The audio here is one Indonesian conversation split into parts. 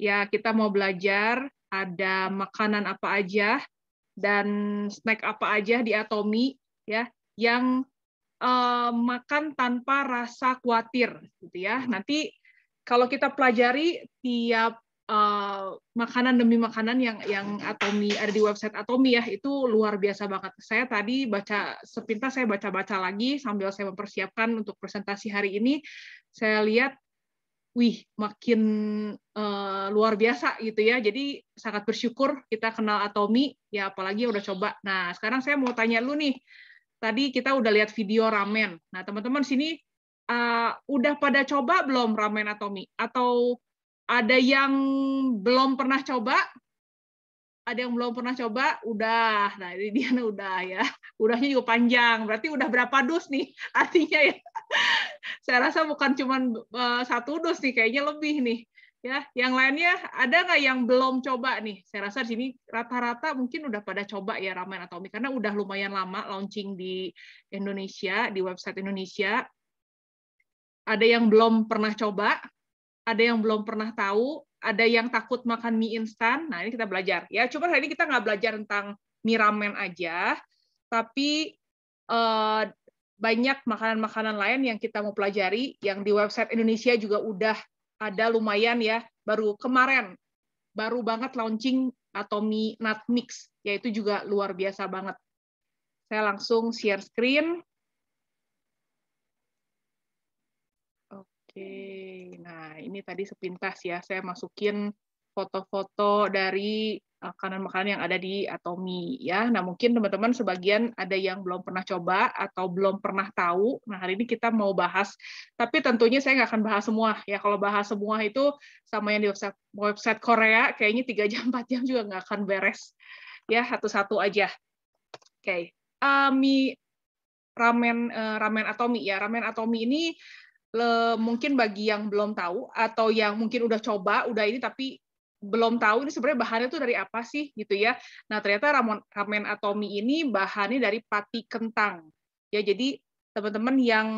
ya kita mau belajar ada makanan apa aja dan snack apa aja di Atomy ya yang makan tanpa rasa khawatir gitu ya. Nanti kalau kita pelajari tiap makanan demi makanan yang Atomy ada di website Atomy ya, itu luar biasa banget. Saya tadi baca sepintas, saya baca-baca lagi sambil saya mempersiapkan untuk presentasi hari ini. Saya lihat, wih, makin luar biasa gitu ya. Jadi sangat bersyukur kita kenal Atomy ya, apalagi udah coba. Nah, sekarang saya mau tanya lu nih. Tadi kita udah lihat video ramen. Nah, teman-teman sini udah pada coba belum ramen Atomy? Atau ada yang belum pernah coba? Ada yang belum pernah coba? Udah. Nah, ini dia udah ya. Udahnya juga panjang. Berarti udah berapa dus nih? Artinya ya. Saya rasa bukan cuma satu dus nih, kayaknya lebih nih. Ya, yang lainnya ada nggak yang belum coba nih? Saya rasa di sini rata-rata mungkin udah pada coba ya ramen Atomy karena udah lumayan lama launching di Indonesia, di website Indonesia. Ada yang belum pernah coba, ada yang belum pernah tahu, ada yang takut makan mie instan. Nah, ini kita belajar ya. Cuma hari ini kita nggak belajar tentang mie ramen aja, tapi banyak makanan-makanan lain yang kita mau pelajari, yang di website Indonesia juga udah ada lumayan ya, baru kemarin, baru banget launching Atomy Nut Mix, yaitu juga luar biasa banget. Saya langsung share screen. Oke, nah ini tadi sepintas ya, saya masukin foto-foto dari makanan-makanan yang ada di Atomy ya. Nah, mungkin teman-teman sebagian ada yang belum pernah coba atau belum pernah tahu. Nah, hari ini kita mau bahas, tapi tentunya saya nggak akan bahas semua ya. Kalau bahas semua itu sama yang di website Korea, kayaknya 3 jam 4 jam juga nggak akan beres. Ya, satu-satu aja. Oke. Mie ramen Atomy ya. Ramen Atomy ini mungkin bagi yang belum tahu atau yang mungkin udah coba, udah ini tapi belum tahu ini sebenarnya bahannya tuh dari apa sih gitu ya. Nah, ternyata ramen Atomy ini bahannya dari pati kentang. Ya, jadi teman-teman yang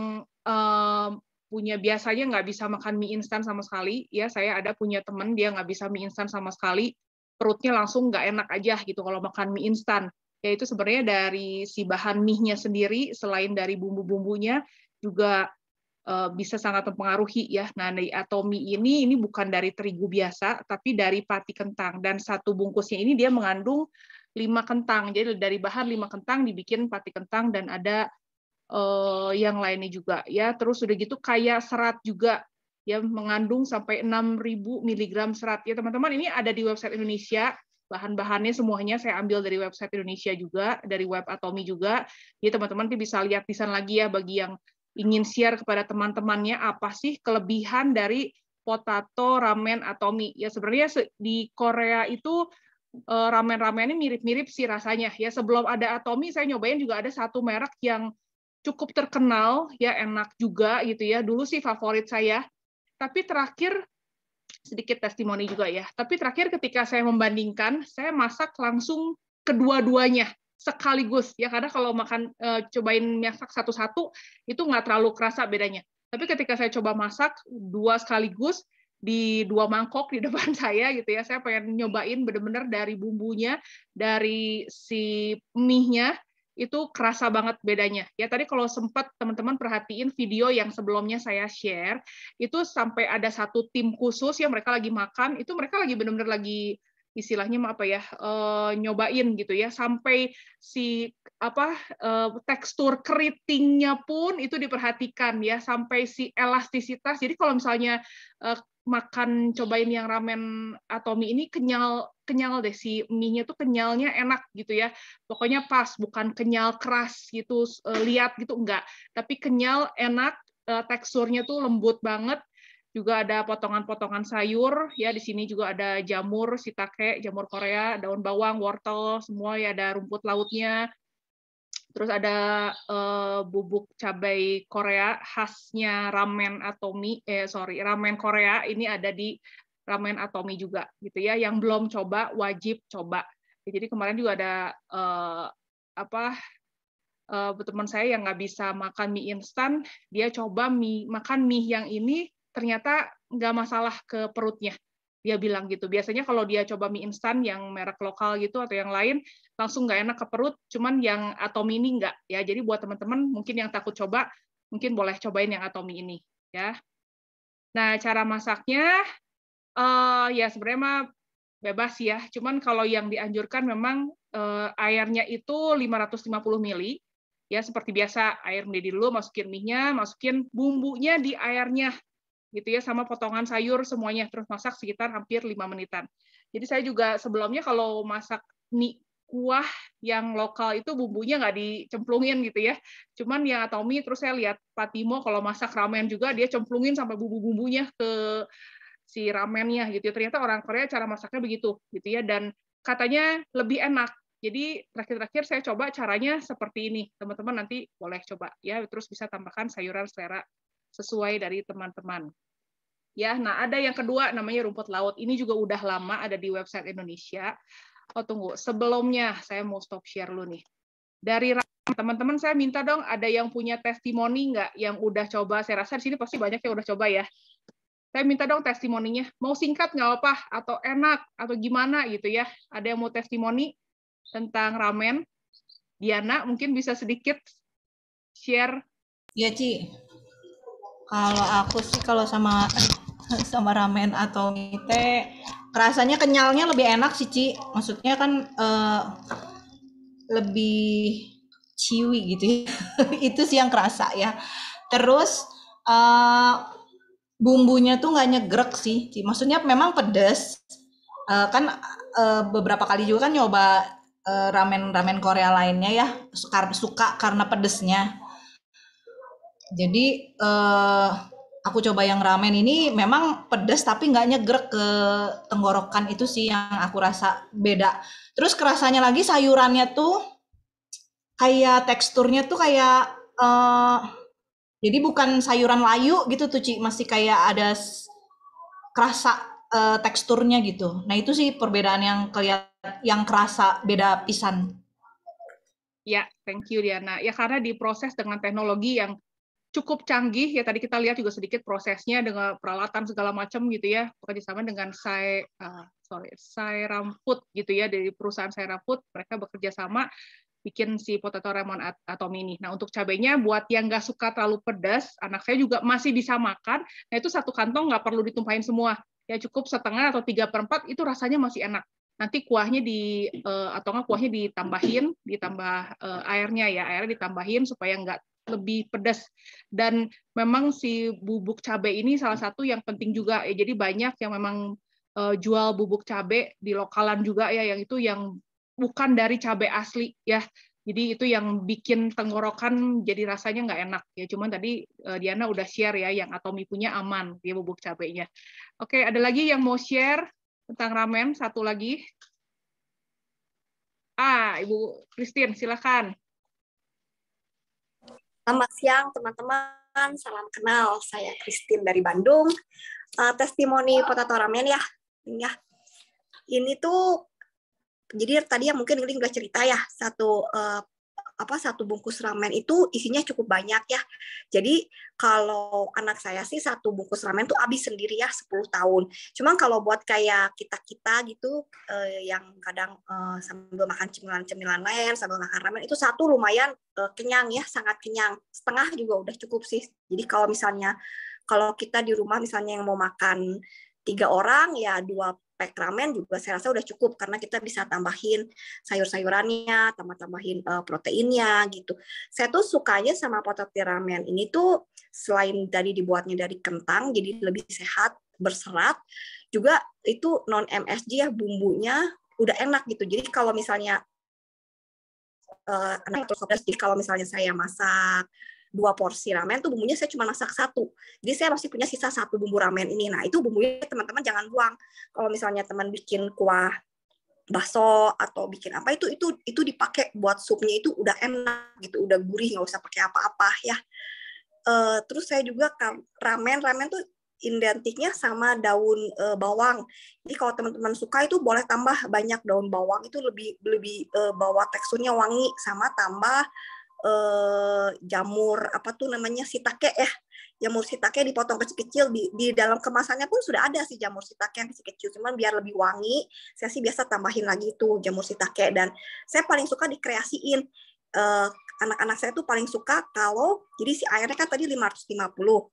punya biasanya nggak bisa makan mie instan sama sekali, ya saya ada punya teman dia nggak bisa mie instan sama sekali, perutnya langsung nggak enak aja gitu kalau makan mie instan. Ya itu sebenarnya dari si bahan mie-nya sendiri, selain dari bumbu-bumbunya juga bisa sangat mempengaruhi ya. Nah, di Atomy ini bukan dari terigu biasa, tapi dari pati kentang. Dan satu bungkusnya ini dia mengandung 5 kentang. Jadi dari bahan 5 kentang dibikin pati kentang dan ada yang lainnya juga ya. Terus udah gitu kayak serat juga ya, mengandung sampai 6.000 mg serat. Ya teman-teman, ini ada di website Indonesia. Bahan-bahannya semuanya saya ambil dari website Indonesia juga, dari web Atomy juga. Jadi teman-teman bisa lihat di sana lagi ya, bagi yang ingin share kepada teman-temannya apa sih kelebihan dari potato ramen Atomy. Ya sebenarnya di Korea itu ramen-ramennya mirip-mirip sih rasanya. Ya sebelum ada Atomy saya nyobain juga ada satu merek yang cukup terkenal ya, enak juga gitu ya. Dulu sih favorit saya. Tapi terakhir sedikit testimoni juga ya. Tapi terakhir ketika saya membandingkan, saya masak langsung kedua-duanya sekaligus ya, karena kalau makan cobain masak satu-satu itu nggak terlalu kerasa bedanya. Tapi ketika saya coba masak dua sekaligus di 2 mangkok di depan saya gitu ya, saya pengen nyobain bener-bener dari bumbunya, dari si mie-nya itu kerasa banget bedanya. Ya tadi kalau sempat teman-teman perhatiin video yang sebelumnya saya share, itu sampai ada satu tim khusus yang mereka lagi makan, itu mereka lagi benar-benar lagi istilahnya apa ya, nyobain gitu ya, sampai si tekstur keritingnya pun itu diperhatikan ya, sampai si elastisitas. Jadi kalau misalnya cobain yang ramen Atomy ini kenyal deh, si mie-nya tuh kenyalnya enak gitu ya. Pokoknya pas, bukan kenyal keras gitu, lihat gitu enggak, tapi kenyal enak, teksturnya tuh lembut banget. Juga ada potongan-potongan sayur ya, di sini juga ada jamur shiitake, jamur Korea, daun bawang, wortel, semua ya, ada rumput lautnya. Terus ada bubuk cabai Korea khasnya ramen Atomy, ramen Korea ini ada di ramen Atomy juga gitu ya. Yang belum coba wajib coba. Jadi kemarin juga ada teman saya yang nggak bisa makan mie instan, dia coba makan mie yang ini ternyata nggak masalah ke perutnya dia bilang gitu. Biasanya kalau dia coba mie instan yang merek lokal gitu atau yang lain, langsung nggak enak ke perut, cuman yang Atomi ini nggak. Ya, jadi buat teman-teman mungkin yang takut coba, mungkin boleh cobain yang Atomi ini. Ya. Nah, cara masaknya, ya sebenarnya mah bebas ya. Cuman kalau yang dianjurkan memang airnya itu 550 ml. Ya, seperti biasa, air mendidih dulu, masukin mie-nya, masukin bumbunya di airnya, gitu ya, sama potongan sayur semuanya, terus masak sekitar hampir 5 menitan. Jadi saya juga sebelumnya kalau masak mie kuah yang lokal itu bumbunya nggak dicemplungin gitu ya, cuman yang Atomi, terus saya lihat Pak Timo kalau masak ramen juga dia cemplungin sampai bumbu-bumbunya ke si ramennya gitu ya. Ternyata orang Korea cara masaknya begitu gitu ya, dan katanya lebih enak. Jadi terakhir-terakhir saya coba caranya seperti ini. Teman-teman nanti boleh coba ya, terus bisa tambahkan sayuran selera sesuai dari teman-teman. Ya, nah ada yang kedua namanya rumput laut. Ini juga udah lama ada di website Indonesia. Oh tunggu, sebelumnya saya mau stop share dulu nih. Dari teman-teman saya minta dong ada yang punya testimoni nggak yang udah coba. Saya rasa di sini pasti banyak yang udah coba ya. Saya minta dong testimoninya. Mau singkat nggak apa, atau enak, atau gimana gitu ya. Ada yang mau testimoni tentang ramen? Diana mungkin bisa sedikit share. Ya, Ci. Kalau aku sih kalau sama ramen atau mie teh rasanya kenyalnya lebih enak sih, Ci. Maksudnya kan lebih chewy gitu ya. Itu sih yang kerasa ya. Terus bumbunya tuh nggak nyegrek sih, Ci. Maksudnya memang pedes. Kan beberapa kali juga kan nyoba ramen Korea lainnya ya, suka karena pedesnya. Jadi aku coba yang ramen ini memang pedas tapi nggak nyegrek ke tenggorokan, itu sih yang aku rasa beda. Terus kerasanya lagi sayurannya tuh kayak teksturnya tuh kayak jadi bukan sayuran layu gitu tuh, Ci, masih kayak ada kerasa teksturnya gitu. Nah itu sih perbedaan yang kerasa beda pisan. Ya, thank you Diana. Ya karena diproses dengan teknologi yang cukup canggih ya, tadi kita lihat juga sedikit prosesnya dengan peralatan segala macam gitu ya, bekerjasama dengan Sairam Food gitu ya, dari perusahaan Sairam Food, mereka bekerja sama bikin si potato ramen Atomi ini. Nah untuk cabenya buat yang nggak suka terlalu pedas, anak saya juga masih bisa makan. Nah itu satu kantong nggak perlu ditumpahin semua, ya cukup setengah atau 3/4 itu rasanya masih enak. Nanti kuahnya atau nggak kuahnya ditambah airnya ya, airnya ditambahin supaya nggak lebih pedas. Dan memang si bubuk cabai ini salah satu yang penting juga ya, jadi banyak yang memang jual bubuk cabai di lokalan juga ya, yang itu yang bukan dari cabai asli ya, jadi itu yang bikin tenggorokan jadi rasanya nggak enak ya. Cuman tadi Diana udah share ya yang Atomi punya aman dia bubuk cabainya. Oke, ada lagi yang mau share tentang ramen? Satu lagi. Ibu Christine, silakan. Selamat siang teman-teman, salam kenal. Saya Christine dari Bandung. Testimoni potato ramen ya. Ini tuh jadi tadi yang mungkin udah cerita ya, satu bungkus ramen itu isinya cukup banyak ya. Jadi kalau anak saya sih satu bungkus ramen tuh habis sendiri ya 10 tahun. Cuman kalau buat kayak kita-kita gitu yang kadang sambil makan cemilan-cemilan lain, sambil makan ramen, itu satu lumayan kenyang ya, sangat kenyang. Setengah juga udah cukup sih. Jadi kalau kita di rumah misalnya yang mau makan 3 orang ya 2 pack ramen juga saya rasa udah cukup, karena kita bisa tambahin sayur-sayurannya, tambahin proteinnya gitu. Saya tuh sukanya sama potato ramen ini tuh selain dari dibuatnya dari kentang, jadi lebih sehat, berserat, juga itu non MSG ya, bumbunya udah enak gitu. Jadi kalau misalnya kalau misalnya saya masak 2 porsi ramen tuh bumbunya saya cuma masak 1. Jadi saya masih punya sisa 1 bumbu ramen ini. Nah, itu bumbunya teman-teman jangan buang. Kalau misalnya teman bikin kuah bakso atau bikin apa itu dipakai buat supnya, itu udah enak gitu, udah gurih, nggak usah pakai apa-apa ya. Terus saya juga ramen tuh identiknya sama daun bawang. Jadi kalau teman-teman suka itu boleh tambah banyak daun bawang, itu lebih bawa teksturnya wangi, sama tambah jamur apa tuh namanya shiitake ya, jamur shiitake dipotong kecil-kecil, di dalam kemasannya pun sudah ada sih jamur shiitake yang kecil-kecil, cuman biar lebih wangi saya sih biasa tambahin lagi tuh jamur shiitake. Dan saya paling suka dikreasiin, anak-anak saya tuh paling suka kalau jadi si airnya kan tadi 550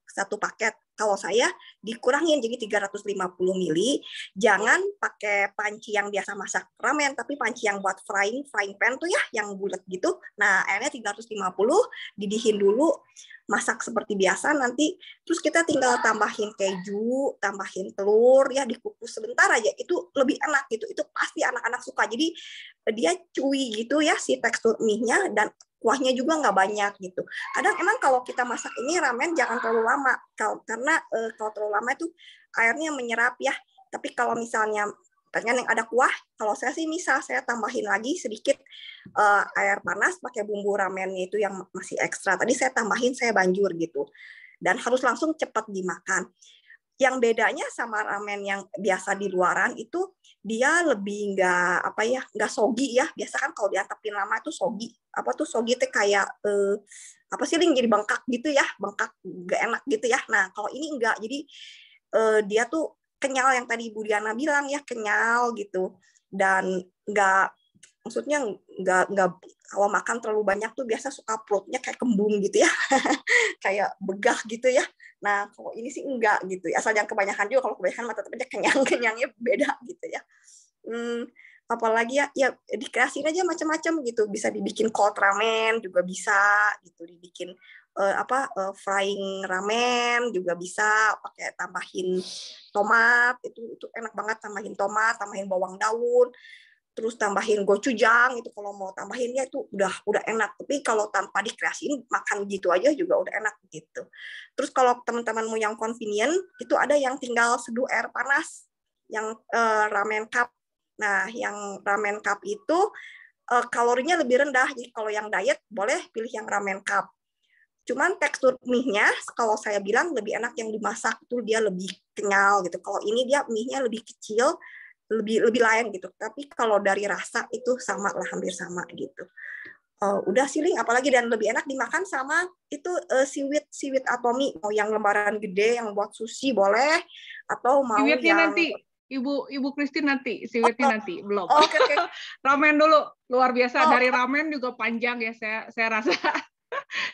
satu paket, kalau saya dikurangin jadi 350 ml. Jangan pakai panci yang biasa masak ramen, tapi panci yang buat frying pan tuh ya, yang bulat gitu. Nah, airnya 350, didihin dulu, masak seperti biasa nanti. Terus kita tinggal tambahin keju, tambahin telur, ya dikukus sebentar aja. Itu lebih enak gitu. Itu pasti anak-anak suka. Jadi dia chewy gitu ya si tekstur mie-nya, dan kuahnya juga nggak banyak gitu. Kadang emang kalau kita masak ini ramen jangan terlalu lama, karena kalau terlalu lama itu airnya menyerap ya. Tapi kalau misalnya pengen yang ada kuah, kalau saya sih misal saya tambahin lagi sedikit air panas pakai bumbu ramennya itu yang masih ekstra. Tadi saya tambahin, saya banjur gitu. Dan harus langsung cepat dimakan. Yang bedanya sama ramen yang biasa di luaran itu dia lebih nggak soggy ya. Biasa kan kalau diantepin lama itu soggy. Apa tuh soggy teh kayak apa sih, jadi bengkak gitu ya, bengkak nggak enak gitu ya. Nah kalau ini enggak, jadi dia tuh kenyal, yang tadi Bu Diana bilang ya, kenyal gitu, dan maksudnya nggak kalau makan terlalu banyak tuh biasa suka perutnya kayak kembung gitu ya, kayak begah gitu ya. Nah kalau ini sih enggak gitu, asal jangan kebanyakan juga. Kalau kebanyakan mah tetap aja kenyangnya beda gitu ya. Apalagi ya dikreasiin aja macam-macam gitu, bisa dibikin cold ramen juga bisa gitu, dibikin frying ramen juga bisa, pakai tambahin tomat, itu enak banget, tambahin tomat, tambahin bawang daun, terus tambahin gochujang itu kalau mau tambahin ya, itu udah enak. Tapi kalau tanpa dikreasiin makan gitu aja juga udah enak gitu. Terus kalau teman-temanmu yang convenient itu ada yang tinggal seduh air panas, yang ramen cup. Nah yang ramen cup itu kalorinya lebih rendah, jadi kalau yang diet boleh pilih yang ramen cup. Cuman tekstur mie-nya kalau saya bilang lebih enak yang dimasak, itu dia lebih kenyal gitu. Kalau ini dia mie-nya lebih kecil, lebih lain gitu. Tapi kalau dari rasa itu sama lah, hampir sama gitu. Udah sih Ling, apalagi, dan lebih enak dimakan sama itu seaweed atomi. Mau yang lembaran gede yang buat sushi boleh, atau mau Seaweed-nya yang nanti Ibu Christine nanti, seaweed-nya nanti belum. Okay. Ramen dulu, luar biasa. Dari ramen juga panjang ya, saya rasa.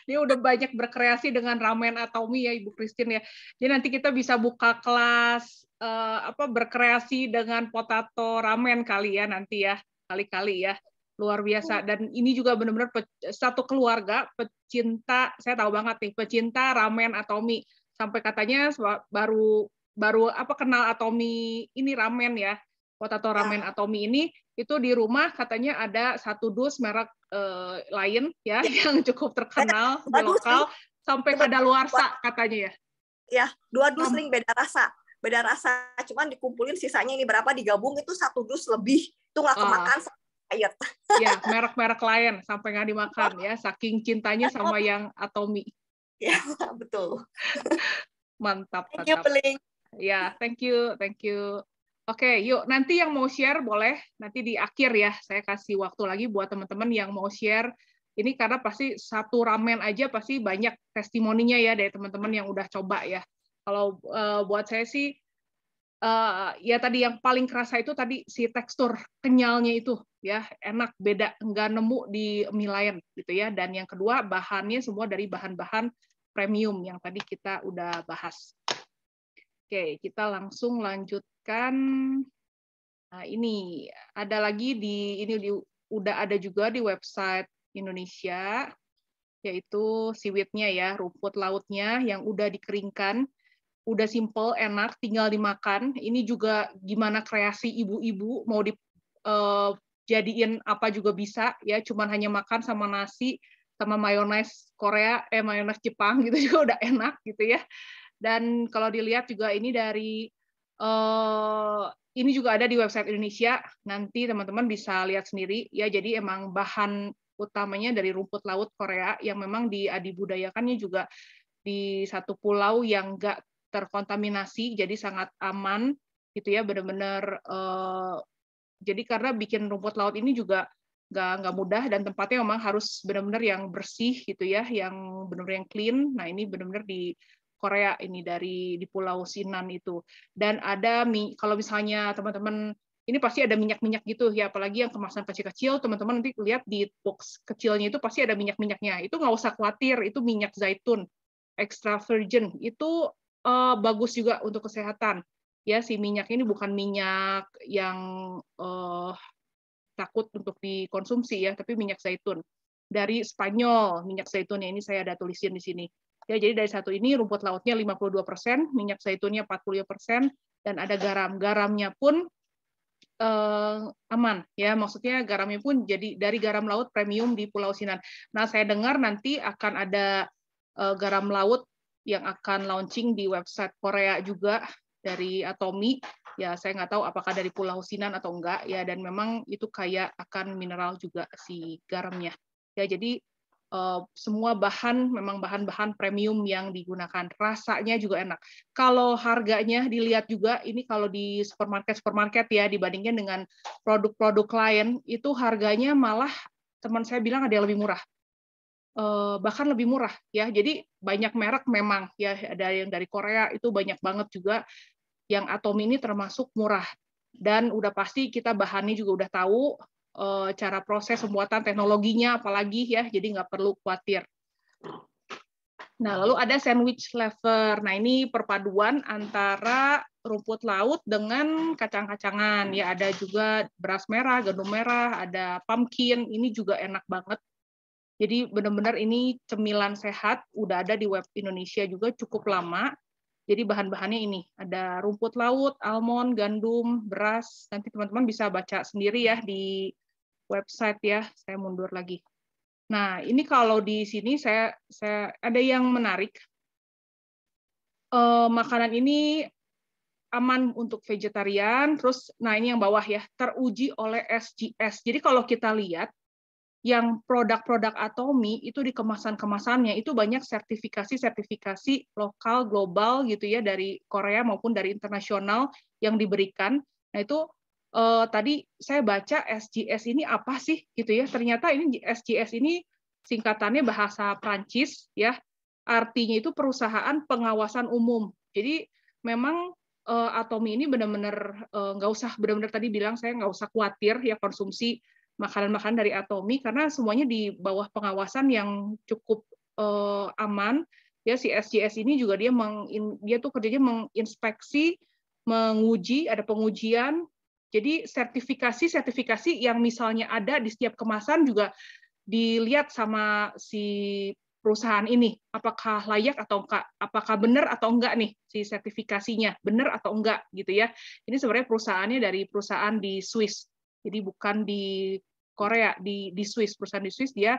Dia udah banyak berkreasi dengan ramen atau mie ya Ibu Christine ya. Jadi nanti kita bisa buka kelas berkreasi dengan potato ramen kali ya nanti ya, kali-kali ya. Luar biasa. Dan ini juga benar-benar satu keluarga pecinta, saya tahu banget nih, pecinta ramen atau mie. Sampai katanya baru kenal atau mie ini ramen ya. Potato ramen atau mie ini itu di rumah katanya ada satu dus merek lain ya yang cukup terkenal di lokal sampai kadaluarsa katanya ya. Ya, 2 dus Ling, beda rasa, cuman dikumpulin sisanya ini berapa digabung itu 1 dus lebih, itu nggak kemakan ayat. Ya, merek-merek lain sampai nggak dimakan ya, saking cintanya sama yang Atomi. Ya, betul. Mantap. Thank you, Ling. Ya, thank you. Oke, yuk nanti yang mau share boleh nanti di akhir ya. Saya kasih waktu lagi buat teman-teman yang mau share. Ini karena pasti satu ramen aja pasti banyak testimoninya ya dari teman-teman yang udah coba ya. Kalau buat saya sih ya tadi yang paling kerasa itu tadi si tekstur kenyalnya itu ya, enak, beda, nggak nemu di mie lain gitu ya. Dan yang kedua bahannya semua dari bahan-bahan premium yang tadi kita udah bahas. Oke, kita langsung lanjutkan. Nah, ini ada lagi udah ada juga di website Indonesia, yaitu seaweed-nya ya, rumput lautnya yang udah dikeringkan, udah simple, enak, tinggal dimakan. Ini juga gimana kreasi ibu-ibu mau jadiin apa juga bisa ya, cuman hanya makan sama nasi sama mayones Korea, mayones Jepang gitu juga udah enak gitu ya. Dan kalau dilihat juga ini dari ini juga ada di website Indonesia. Nanti teman-teman bisa lihat sendiri ya. Jadi emang bahan utamanya dari rumput laut Korea yang memang dibudayakannya juga di satu pulau yang nggak terkontaminasi, jadi sangat aman gitu ya. Benar-benar jadi karena bikin rumput laut ini juga nggak mudah, dan tempatnya memang harus benar-benar yang bersih gitu ya, yang benar-benar yang clean. Nah ini benar-benar di Korea ini di Pulau Sinan itu. Dan ada kalau misalnya teman-teman ini pasti ada minyak-minyak gitu ya, apalagi yang kemasan kecil-kecil, teman-teman nanti lihat di box kecilnya itu pasti ada minyak-minyaknya. Itu nggak usah khawatir, itu minyak zaitun extra virgin, itu bagus juga untuk kesehatan. Ya, si minyak ini bukan minyak yang takut untuk dikonsumsi ya, tapi minyak zaitun. Dari Spanyol, minyak zaitun ini saya ada tulisin di sini. Ya, jadi dari satu ini rumput lautnya 52%, minyak zaitunnya 45%, dan ada garam. Garamnya pun aman ya, maksudnya garamnya pun jadi dari garam laut premium di Pulau Sinan. Nah, saya dengar nanti akan ada garam laut yang akan launching di website Korea juga dari Atomy. Ya, saya nggak tahu apakah dari Pulau Sinan atau enggak ya, dan memang itu kayak akan mineral juga si garamnya. Ya, jadi semua bahan memang bahan-bahan premium yang digunakan. Rasanya juga enak. Kalau harganya dilihat juga, ini kalau di supermarket ya, dibandingkan dengan produk-produk lain, itu harganya malah teman saya bilang ada yang lebih murah. Bahkan lebih murah ya. Jadi banyak merek memang ya, ada yang dari Korea itu banyak banget juga. Yang Atomy ini termasuk murah. Dan udah pasti kita bahannya juga udah tahu, cara proses pembuatan, teknologinya apalagi ya, jadi nggak perlu khawatir. Nah, lalu ada sandwich lever. Nah, ini perpaduan antara rumput laut dengan kacang-kacangan. Ya, ada juga beras merah, gandum merah, ada pumpkin. Ini juga enak banget. Jadi benar-benar ini cemilan sehat. Udah ada di web Indonesia juga cukup lama. Jadi bahan-bahannya ini, ada rumput laut, almond, gandum, beras. Nanti teman-teman bisa baca sendiri ya di website ya. Saya mundur lagi. Nah, ini kalau di sini saya ada yang menarik. Makanan ini aman untuk vegetarian. Terus, nah ini yang bawah ya, teruji oleh SGS. Jadi kalau kita lihat, yang produk-produk Atomy itu di kemasan-kemasannya itu banyak sertifikasi lokal, global gitu ya, dari Korea maupun dari internasional yang diberikan. Nah itu tadi saya baca SGS ini apa sih gitu ya. Ternyata ini SGS ini singkatannya bahasa Prancis ya. Artinya itu perusahaan pengawasan umum. Jadi memang Atomy ini benar-benar nggak usah, benar-benar tadi bilang saya nggak usah khawatir ya konsumsi makanan-makanan dari Atomy karena semuanya di bawah pengawasan yang cukup aman. Ya, si SGS ini juga dia tuh kerjanya menginspeksi, menguji, ada pengujian. Jadi sertifikasi yang misalnya ada di setiap kemasan juga dilihat sama si perusahaan ini, apakah layak atau enggak, apakah benar atau enggak nih si sertifikasinya, benar atau enggak gitu ya. Ini sebenarnya perusahaannya dari perusahaan di Swiss. Jadi bukan di Korea, di Swiss, perusahaan di Swiss. Dia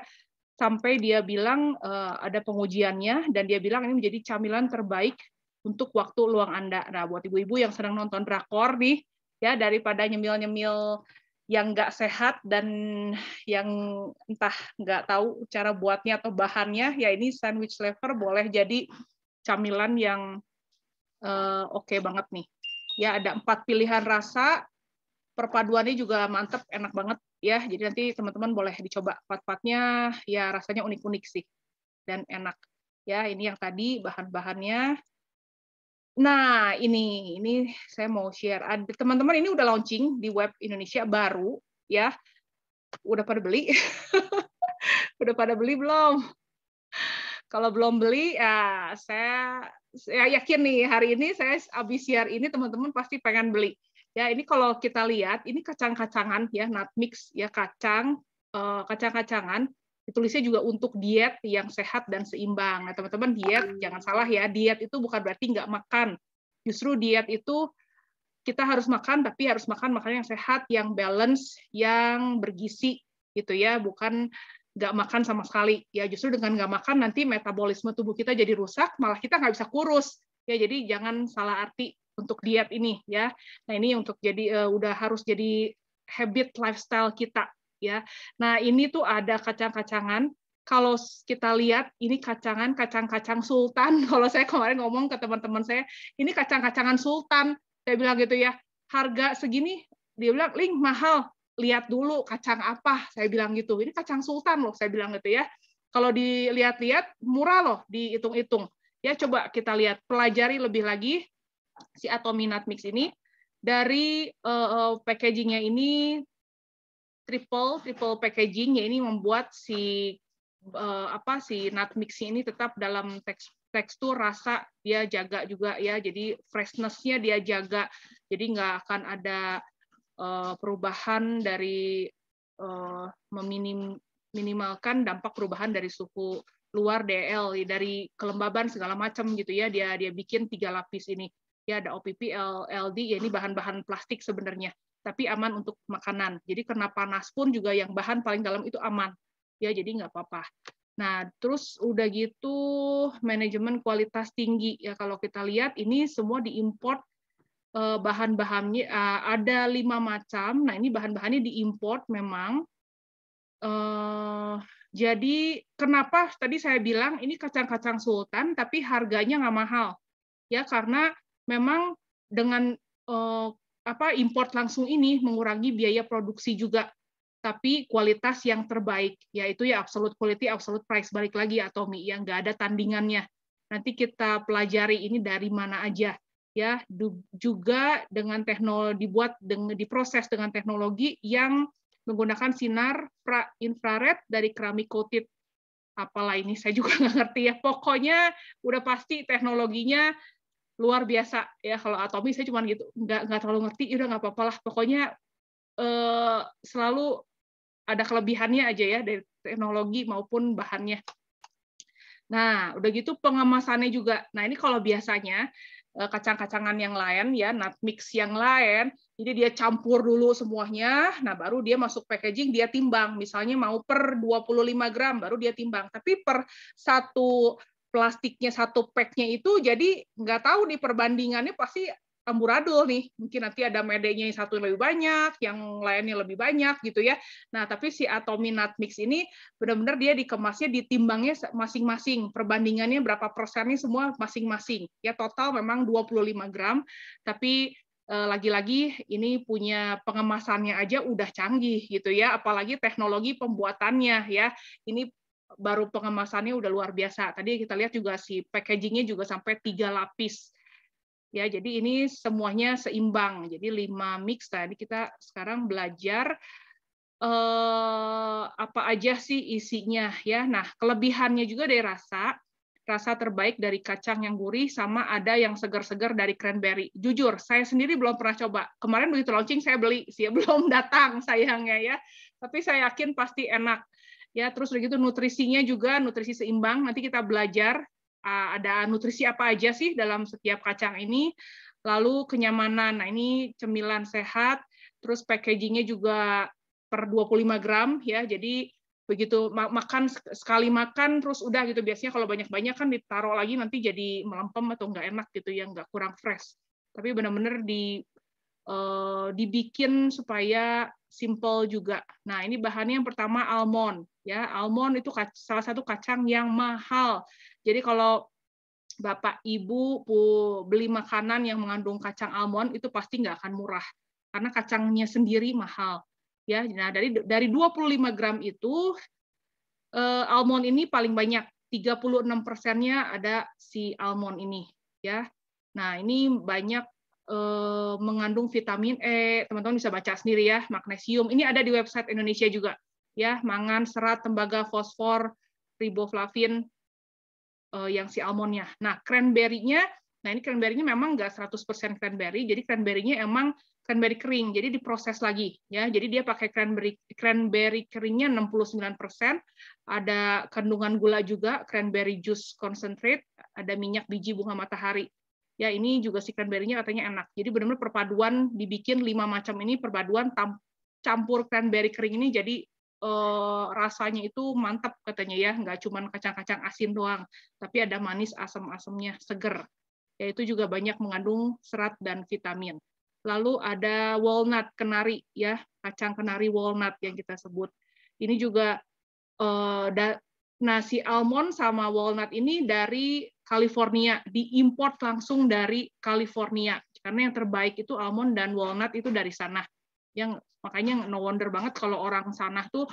sampai dia bilang ada pengujiannya dan dia bilang ini menjadi camilan terbaik untuk waktu luang Anda. Nah, buat ibu-ibu yang sedang nonton drakor nih, ya daripada nyemil-nyemil yang nggak sehat dan yang entah nggak tahu cara buatnya atau bahannya, ya ini sandwich lever boleh jadi camilan yang oke banget nih. Ya ada 4 pilihan rasa. Perpaduannya juga mantep, enak banget ya. Jadi nanti teman-teman boleh dicoba pat-patnya, ya rasanya unik-unik sih dan enak. Ya, ini yang tadi bahan-bahannya. Nah, ini saya mau share. Teman-teman ini udah launching di web Indonesia baru ya. Udah pada beli? Udah pada beli belum? Kalau belum beli, ya saya yakin nih hari ini saya habis share ini teman-teman pasti pengen beli. Ya, ini kalau kita lihat, ini kacang-kacangan ya, nut mix ya, kacang-kacangan. Ditulisnya juga untuk diet yang sehat dan seimbang. Nah, teman-teman diet jangan salah ya, diet itu bukan berarti nggak makan. Justru diet itu kita harus makan, tapi harus makan makanan yang sehat, yang balance, yang bergizi gitu ya, bukan nggak makan sama sekali. Ya justru dengan nggak makan nanti metabolisme tubuh kita jadi rusak, malah kita nggak bisa kurus. Ya jadi jangan salah arti untuk diet ini ya. Nah ini untuk jadi udah harus jadi habit lifestyle kita ya. Nah ini tuh ada kacang-kacangan. Kalau kita lihat ini kacang-kacang sultan. Kalau saya kemarin ngomong ke teman-teman saya, ini kacang-kacangan sultan. Saya bilang gitu ya. Harga segini, dia bilang, Ling mahal. Lihat dulu kacang apa. Saya bilang gitu. Ini kacang sultan loh. Saya bilang gitu ya. Kalau dilihat-lihat murah loh, dihitung-hitung. Ya, coba kita lihat, pelajari lebih lagi si Atomy Nut Mix ini. Dari packagingnya ini triple packaging, ya ini membuat si nut mix ini tetap dalam tekstur, rasa dia jaga juga ya, jadi freshness-nya dia jaga, jadi nggak akan ada perubahan dari minimalkan dampak perubahan dari suhu luar DL, dari kelembaban segala macam gitu ya, dia bikin 3 lapis ini ya, ada OPP, LD, ya ini bahan-bahan plastik sebenarnya, tapi aman untuk makanan, jadi kena panas pun juga yang bahan paling dalam itu aman ya, jadi nggak apa-apa. Nah, terus udah gitu manajemen kualitas tinggi ya, kalau kita lihat ini semua diimport, bahan-bahannya ada 5 macam. Nah, ini bahan-bahannya diimport memang. Jadi kenapa tadi saya bilang ini kacang-kacang sultan tapi harganya nggak mahal ya, karena memang dengan import langsung ini mengurangi biaya produksi juga, tapi kualitas yang terbaik, yaitu ya absolute quality, absolute price, balik lagi Atomy yang nggak ada tandingannya. Nanti kita pelajari ini dari mana aja ya, juga dengan teknologi diproses dengan teknologi yang menggunakan sinar infrared dari keramik coated. Apalah ini saya juga nggak ngerti ya. Pokoknya udah pasti teknologinya luar biasa ya. Kalau Atomy saya cuma gitu, nggak terlalu ngerti. Udah nggak apa-apa lah. Pokoknya selalu ada kelebihannya aja ya dari teknologi maupun bahannya. Nah, udah gitu pengemasannya juga. Nah, ini kalau biasanya kacang-kacangan yang lain ya, nut mix yang lain, jadi dia campur dulu semuanya, nah baru dia masuk packaging, dia timbang. Misalnya mau per 25 gram baru dia timbang. Tapi per satu plastiknya, satu pack-nya itu jadi nggak tahu nih perbandingannya, pasti amburadul nih. Mungkin nanti ada medenya yang satu lebih banyak, yang lainnya lebih banyak gitu ya. Nah, tapi si Atomy Nut Mix ini benar-benar dia dikemasnya, ditimbangnya masing-masing. Perbandingannya berapa persennya semua masing-masing. Ya total memang 25 gram, tapi lagi-lagi ini punya pengemasannya aja udah canggih gitu ya, apalagi teknologi pembuatannya ya. Ini baru pengemasannya udah luar biasa. Tadi kita lihat juga si packagingnya juga sampai 3 lapis. Ya, jadi ini semuanya seimbang. Jadi 5 mix. Tadi kita sekarang belajar apa aja sih isinya ya. Nah, kelebihannya juga dari rasa terbaik dari kacang yang gurih, sama ada yang segar-segar dari cranberry. Jujur, saya sendiri belum pernah coba. Kemarin begitu launching saya beli sih, belum datang sayangnya ya. Tapi saya yakin pasti enak. Ya, terus begitu nutrisinya juga nutrisi seimbang. Nanti kita belajar ada nutrisi apa aja sih dalam setiap kacang ini. Lalu kenyamanan. Nah, ini cemilan sehat, terus packagingnya juga per 25 gram ya. Jadi begitu makan sekali makan terus udah gitu. Biasanya kalau banyak-banyak kan ditaruh lagi nanti jadi melempem atau nggak enak gitu ya, nggak, kurang fresh. Tapi benar-benar dibikin supaya simple juga. Nah, ini bahannya yang pertama almond ya. Almond itu salah satu kacang yang mahal. Jadi kalau Bapak Ibu beli makanan yang mengandung kacang almond itu pasti nggak akan murah karena kacangnya sendiri mahal. Ya, nah dari 25 gram itu almond ini paling banyak, 36%-nya ada si almond ini ya. Nah, ini banyak mengandung vitamin E, teman-teman bisa baca sendiri ya, magnesium. Ini ada di website Indonesia juga ya, mangan, serat, tembaga, fosfor, riboflavin yang si almondnya. Nah, cranberry-nya, nah ini cranberry-nya memang nggak 100% cranberry, jadi cranberry-nya emang cranberry kering, jadi diproses lagi ya. Jadi dia pakai cranberry keringnya 69%, ada kandungan gula juga, cranberry juice concentrate, ada minyak biji bunga matahari. Ya, ini juga si cranberry-nya katanya enak. Jadi benar-benar perpaduan dibikin 5 macam ini, perpaduan campur cranberry kering ini jadi rasanya itu mantap katanya ya, nggak cuma kacang-kacang asin doang, tapi ada manis asam-asamnya, seger. Yaitu juga banyak mengandung serat dan vitamin. Lalu ada walnut kenari ya, kacang kenari walnut yang kita sebut. Ini juga nasi almond sama walnut ini dari California, diimport langsung dari California. Karena yang terbaik itu almond dan walnut itu dari sana. Yang makanya no wonder banget kalau orang sana tuh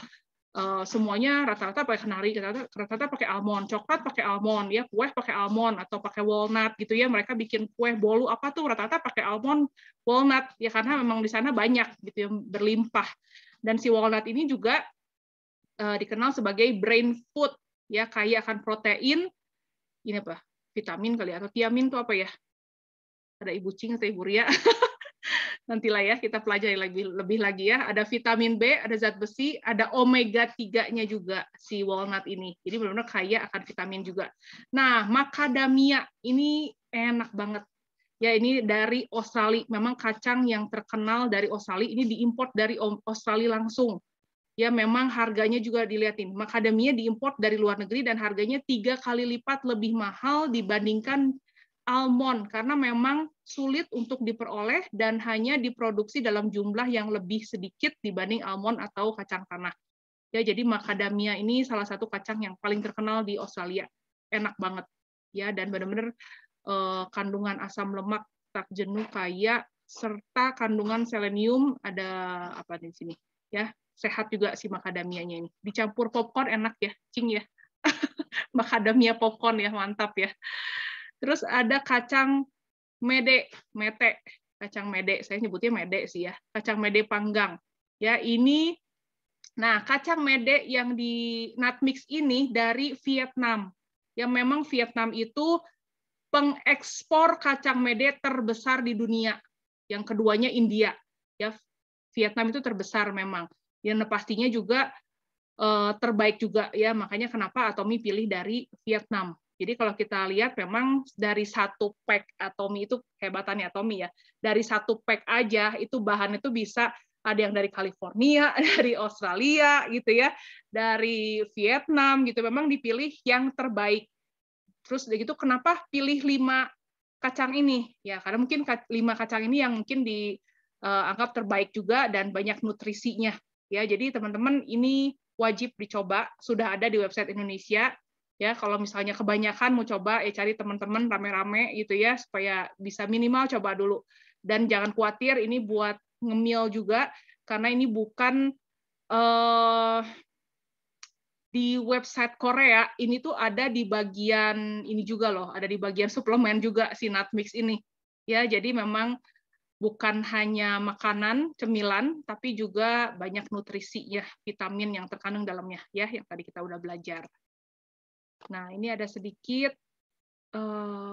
semuanya rata-rata pakai kenari, rata-rata pakai almond, coklat pakai almond, ya kue pakai almond atau pakai walnut gitu ya. Mereka bikin kue bolu apa tuh rata-rata pakai almond, walnut ya karena memang di sana banyak gitu ya, berlimpah. Dan si walnut ini juga dikenal sebagai brain food ya, kaya akan protein, ini apa? Vitamin kali atau tiamin tuh apa ya? Ada Ibu Cing atau Ibu Ria. Nantilah ya kita pelajari lebih lagi ya. Ada vitamin B, ada zat besi, ada omega 3-nya juga si walnut ini. Jadi benar-benar kaya akan vitamin juga. Nah, macadamia ini enak banget. Ya, ini dari Australia. Memang kacang yang terkenal dari Australia ini diimpor dari Australia langsung. Ya, memang harganya juga dilihatin. Macadamia diimpor dari luar negeri dan harganya 3 kali lipat lebih mahal dibandingkan almond karena memang sulit untuk diperoleh dan hanya diproduksi dalam jumlah yang lebih sedikit dibanding almond atau kacang tanah. Ya, jadi macadamia ini salah satu kacang yang paling terkenal di Australia. Enak banget. Ya, dan benar-benar kandungan asam lemak tak jenuh kaya serta kandungan selenium ada apa di sini ya. Sehat juga si macadamianya ini. Dicampur popcorn enak ya, Cing ya. Macadamia popcorn ya, mantap ya. Terus ada kacang mede, kacang mede, saya nyebutnya mede sih ya, kacang mede panggang. Ya, ini, nah kacang mede yang di Nutmix ini dari Vietnam. Ya, memang Vietnam itu pengekspor kacang mede terbesar di dunia. Yang keduanya India. Ya, Vietnam itu terbesar memang. Yang pastinya juga terbaik juga ya, makanya kenapa Atomy pilih dari Vietnam. Jadi kalau kita lihat memang dari satu pack Atomy itu hebatannya Atomy ya. Dari satu pack aja itu bahan itu bisa ada yang dari California, dari Australia gitu ya, dari Vietnam gitu. Memang dipilih yang terbaik. Terus begitu kenapa pilih 5 kacang ini? Ya karena mungkin 5 kacang ini yang mungkin dianggap terbaik juga dan banyak nutrisinya. Ya, jadi teman-teman ini wajib dicoba, sudah ada di website Indonesia. Ya, kalau misalnya kebanyakan mau coba, cari teman-teman rame-rame gitu ya, supaya bisa minimal coba dulu. Dan jangan khawatir, ini buat ngemil juga, karena ini bukan di website Korea, ini tuh ada di bagian ini juga loh, ada di bagian suplemen juga si Nutmix ini. Ya, jadi memang bukan hanya makanan, cemilan, tapi juga banyak nutrisi ya, vitamin yang terkandung dalamnya ya, yang tadi kita udah belajar. Nah, ini ada sedikit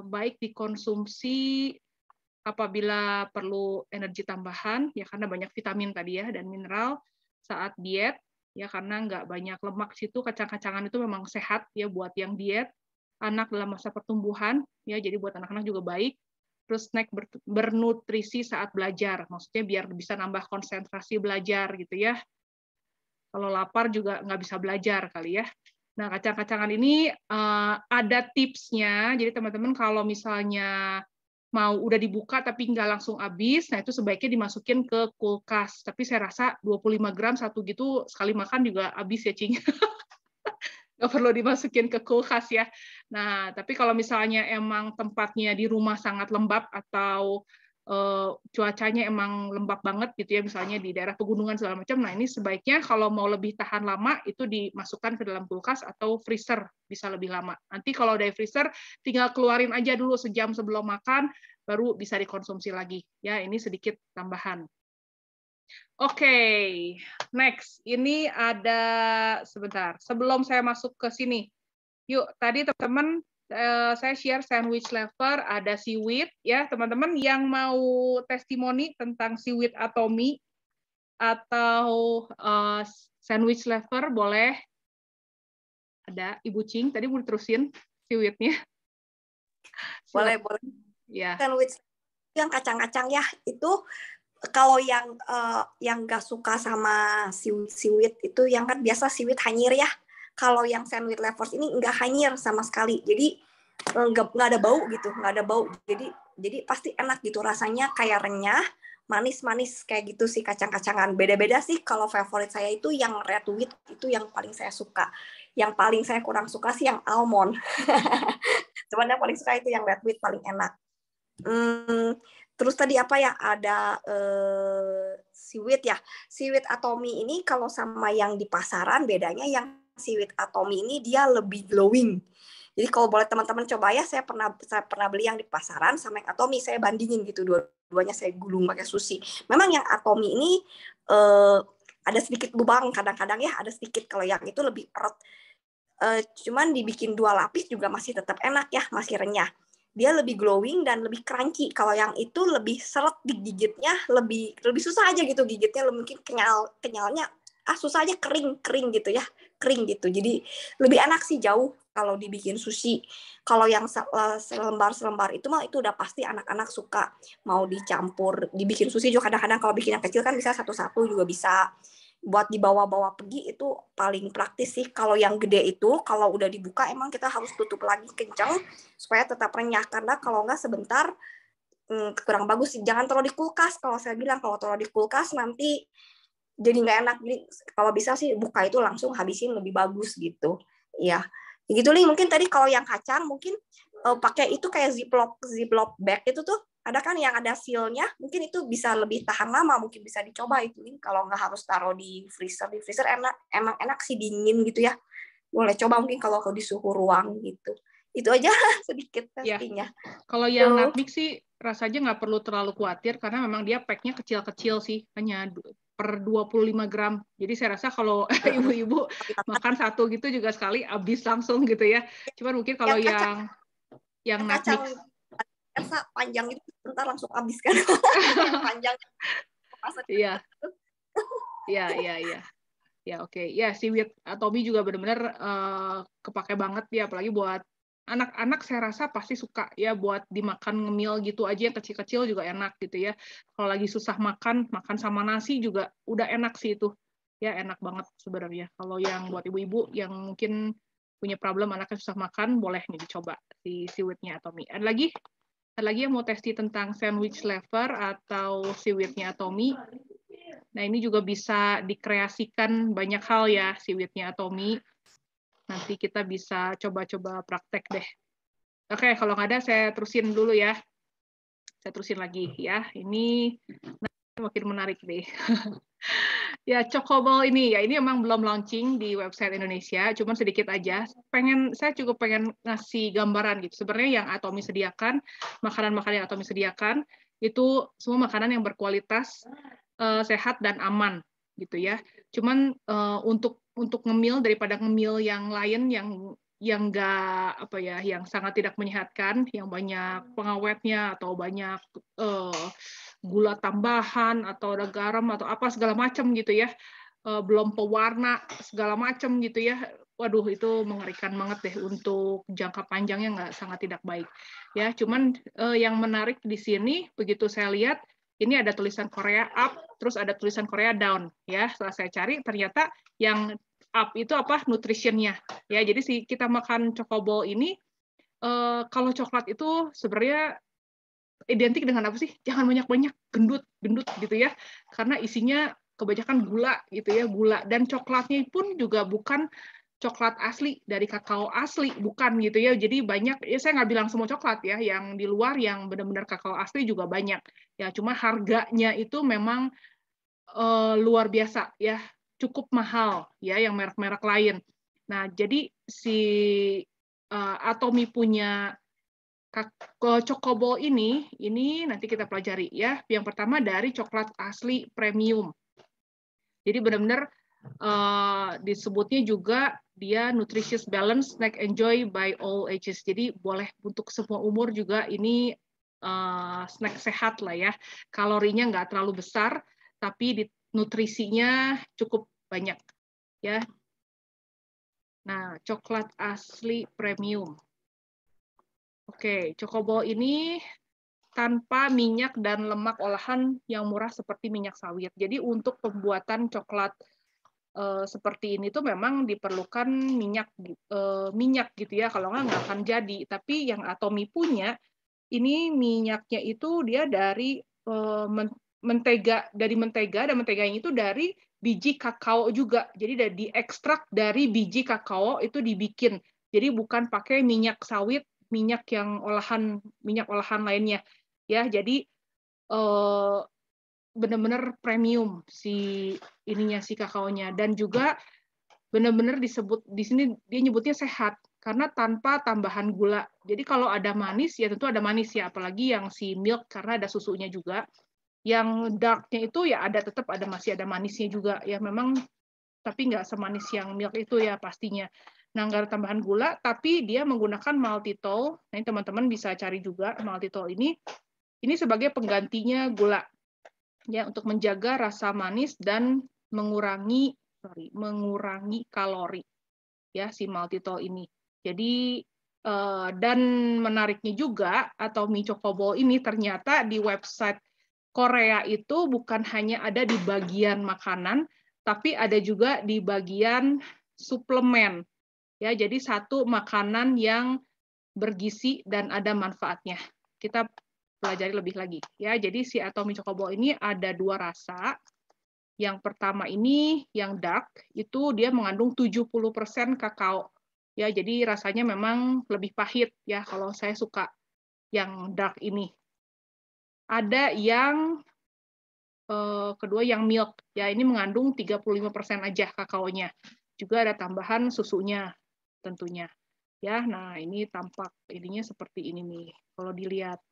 baik dikonsumsi apabila perlu energi tambahan ya karena banyak vitamin tadi ya dan mineral saat diet ya karena nggak banyak lemak situ, kacang-kacangan itu memang sehat ya buat yang diet, anak dalam masa pertumbuhan ya, jadi buat anak-anak juga baik. Terus snack bernutrisi saat belajar, maksudnya biar bisa nambah konsentrasi belajar gitu ya. Kalau lapar juga nggak bisa belajar kali ya. Nah, kacang-kacangan ini ada tipsnya, jadi teman-teman kalau misalnya mau udah dibuka tapi nggak langsung habis, nah itu sebaiknya dimasukin ke kulkas. Tapi saya rasa 25 gram satu gitu, sekali makan juga habis ya, Cing. Nggak perlu dimasukin ke kulkas ya. Nah, tapi kalau misalnya emang tempatnya di rumah sangat lembab atau cuacanya emang lembab banget gitu ya, misalnya di daerah pegunungan segala macam, nah ini sebaiknya kalau mau lebih tahan lama itu dimasukkan ke dalam kulkas atau freezer bisa lebih lama. Nanti kalau dari freezer tinggal keluarin aja dulu sejam sebelum makan, baru bisa dikonsumsi lagi. Ya, ini sedikit tambahan. Oke, next. Ini ada sebentar. Sebelum saya masuk ke sini, yuk tadi teman-teman saya share sandwich lever, ada seaweed ya teman-teman yang mau testimoni tentang seaweed Atomy atau sandwich lever boleh. Ada Ibu Cing tadi mau terusin seaweednya. Boleh. Ya. Sandwich yang kacang-kacang ya itu. Kalau yang nggak suka sama seaweed itu yang kan biasa seaweed hanyir ya. Kalau yang sandwich lovers ini nggak hanyir sama sekali. Jadi nggak ada bau gitu, nggak ada bau. Jadi pasti enak gitu rasanya, kayak renyah, manis-manis kayak gitu sih kacang-kacangan. Beda-beda sih. Kalau favorit saya itu yang red wheat, itu yang paling saya suka. Yang paling saya kurang suka sih yang almond. Cuman yang paling suka itu yang red wheat paling enak. Terus tadi apa ya, ada Seaweed ya. Seaweed Atomy ini kalau sama yang di pasaran bedanya yang Seaweed Atomy ini dia lebih glowing. Jadi kalau boleh teman-teman coba ya, saya pernah beli yang di pasaran sama yang Atomy, saya bandingin gitu dua-duanya saya gulung pakai sushi. Memang yang Atomy ini ada sedikit lubang kadang-kadang ya, ada sedikit. Kalau yang itu lebih perut. Cuman dibikin 2 lapis juga masih tetap enak ya, masih renyah. Dia lebih glowing dan lebih crunchy. Kalau yang itu lebih seret digigitnya, lebih susah aja gitu gigitnya, mungkin kenyalnya susah aja, kering gitu ya, kering gitu. Jadi lebih enak sih jauh kalau dibikin sushi. Kalau yang selembar itu mah itu udah pasti anak-anak suka, mau dicampur dibikin sushi juga. Kadang-kadang kalau bikin yang kecil kan bisa satu-satu juga bisa. Buat dibawa-bawa pergi itu paling praktis sih. Kalau yang gede itu kalau udah dibuka emang kita harus tutup lagi kencang supaya tetap renyah, karena kalau nggak sebentar kurang bagus sih. Jangan taruh di kulkas, kalau saya bilang kalau taruh di kulkas nanti jadi nggak enak. Jadi kalau bisa sih buka itu langsung habisin lebih bagus gitu ya. Gitu Ling. Mungkin tadi kalau yang kacang mungkin pakai itu kayak ziplock bag itu tuh ada kan yang ada sealnya, mungkin itu bisa lebih tahan lama, mungkin bisa dicoba itu Ling. Kalau nggak harus taruh di freezer emang enak sih dingin gitu ya. Boleh coba mungkin kalau di suhu ruang gitu. Itu aja sedikit testingnya. Kalau yang nutmeg sih rasanya nggak perlu terlalu khawatir karena memang dia packnya kecil-kecil sih, hanya per 25 gram. Jadi saya rasa kalau ibu-ibu makan satu gitu juga sekali habis langsung gitu ya. Cuman mungkin kalau yang nutmeg Elsa panjang itu bentar langsung habis kan. Panjang. Iya. Ya, oke. Ya, seaweed Atomy juga benar-benar kepake banget ya, apalagi buat anak-anak saya rasa pasti suka ya buat dimakan ngemil gitu aja, yang kecil-kecil juga enak gitu ya. Kalau lagi susah makan sama nasi juga udah enak sih itu. Ya, enak banget sebenarnya. Kalau yang buat ibu-ibu yang mungkin punya problem anaknya susah makan, boleh nih dicoba si seaweed-nya Atomy. Ada lagi yang mau testi tentang sandwich lever atau seaweed-nya Atomy. Nah, ini juga bisa dikreasikan banyak hal ya, seaweed-nya Atomy. Nanti kita bisa coba-coba praktek deh. Oke, kalau nggak ada, saya terusin dulu ya. Saya terusin lagi ya. Ini makin menarik deh. Ya, Chocoball ini memang belum launching di website Indonesia, cuman sedikit aja. Saya cukup pengen ngasih gambaran gitu. Sebenarnya yang Atomy sediakan, makanan-makanan yang Atomy sediakan, itu semua makanan yang berkualitas, sehat dan aman gitu ya. Cuman untuk ngemil daripada ngemil yang lain yang nggak yang sangat tidak menyehatkan, yang banyak pengawetnya atau banyak gula tambahan atau ada garam atau apa segala macam gitu ya, belum pewarna segala macam gitu ya. Waduh, itu mengerikan banget deh, untuk jangka panjangnya sangat tidak baik ya. Cuman yang menarik di sini begitu saya lihat ini ada tulisan Korea up, terus ada tulisan Korea down ya. Setelah saya cari ternyata yang up itu nutritionnya ya. Jadi kita makan Chocoball ini, kalau coklat itu sebenarnya identik dengan apa sih? Jangan banyak-banyak, gendut gitu ya. Karena isinya kebanyakan gula gitu ya, gula. Dan coklatnya pun juga bukan coklat asli dari kakao asli, bukan gitu ya. Jadi banyak, ya saya nggak bilang semua coklat ya, yang di luar yang benar-benar kakao asli juga banyak. Ya cuma harganya itu memang luar biasa ya, cukup mahal ya, yang merek-merek lain. Nah, jadi si Atomy punya Chocoball ini nanti kita pelajari ya. Yang pertama dari coklat asli premium. Jadi benar-benar disebutnya juga dia nutritious balance snack enjoy by all ages. Jadi boleh untuk semua umur juga, ini snack sehat lah ya. Kalorinya nggak terlalu besar, tapi nutrisinya cukup banyak ya. Nah, coklat asli premium. Oke, Chocoball ini tanpa minyak dan lemak olahan yang murah seperti minyak sawit. Jadi untuk pembuatan coklat seperti ini tuh memang diperlukan minyak gitu ya, kalau nggak akan jadi. Tapi yang Atomy punya, ini minyaknya itu dia dari mentega, dan menteganya itu dari biji kakao juga. Jadi diekstrak dari biji kakao itu dibikin. Jadi bukan pakai minyak sawit, minyak olahan lainnya ya. Jadi benar-benar premium si ininya, si kakaonya, dan juga benar-benar disebut di sini dia nyebutnya sehat karena tanpa tambahan gula. Jadi kalau ada manis ya tentu ada manis ya, apalagi yang si milk karena ada susunya juga. Yang darknya itu ya masih ada manisnya juga ya, memang tapi nggak semanis yang milk itu ya pastinya. Nah, nggak ada tambahan gula, tapi dia menggunakan maltitol. Nah, teman-teman bisa cari juga maltitol ini sebagai penggantinya gula ya, untuk menjaga rasa manis dan mengurangi kalori ya si maltitol ini. Jadi dan menariknya juga Atomy Choco Ball ini ternyata di website Korea itu bukan hanya ada di bagian makanan, tapi ada juga di bagian suplemen. Ya, jadi satu makanan yang bergizi dan ada manfaatnya. Kita pelajari lebih lagi ya. Jadi si Atomy Choco Ball ini ada 2 rasa. Yang pertama ini yang dark itu dia mengandung 70% kakao. Ya, jadi rasanya memang lebih pahit ya kalau saya suka yang dark ini. Ada yang kedua yang milk. Ya, ini mengandung 35% aja kakaonya. Juga ada tambahan susunya tentunya. Ya, nah ini tampak ininya seperti ini nih. Kalau dilihat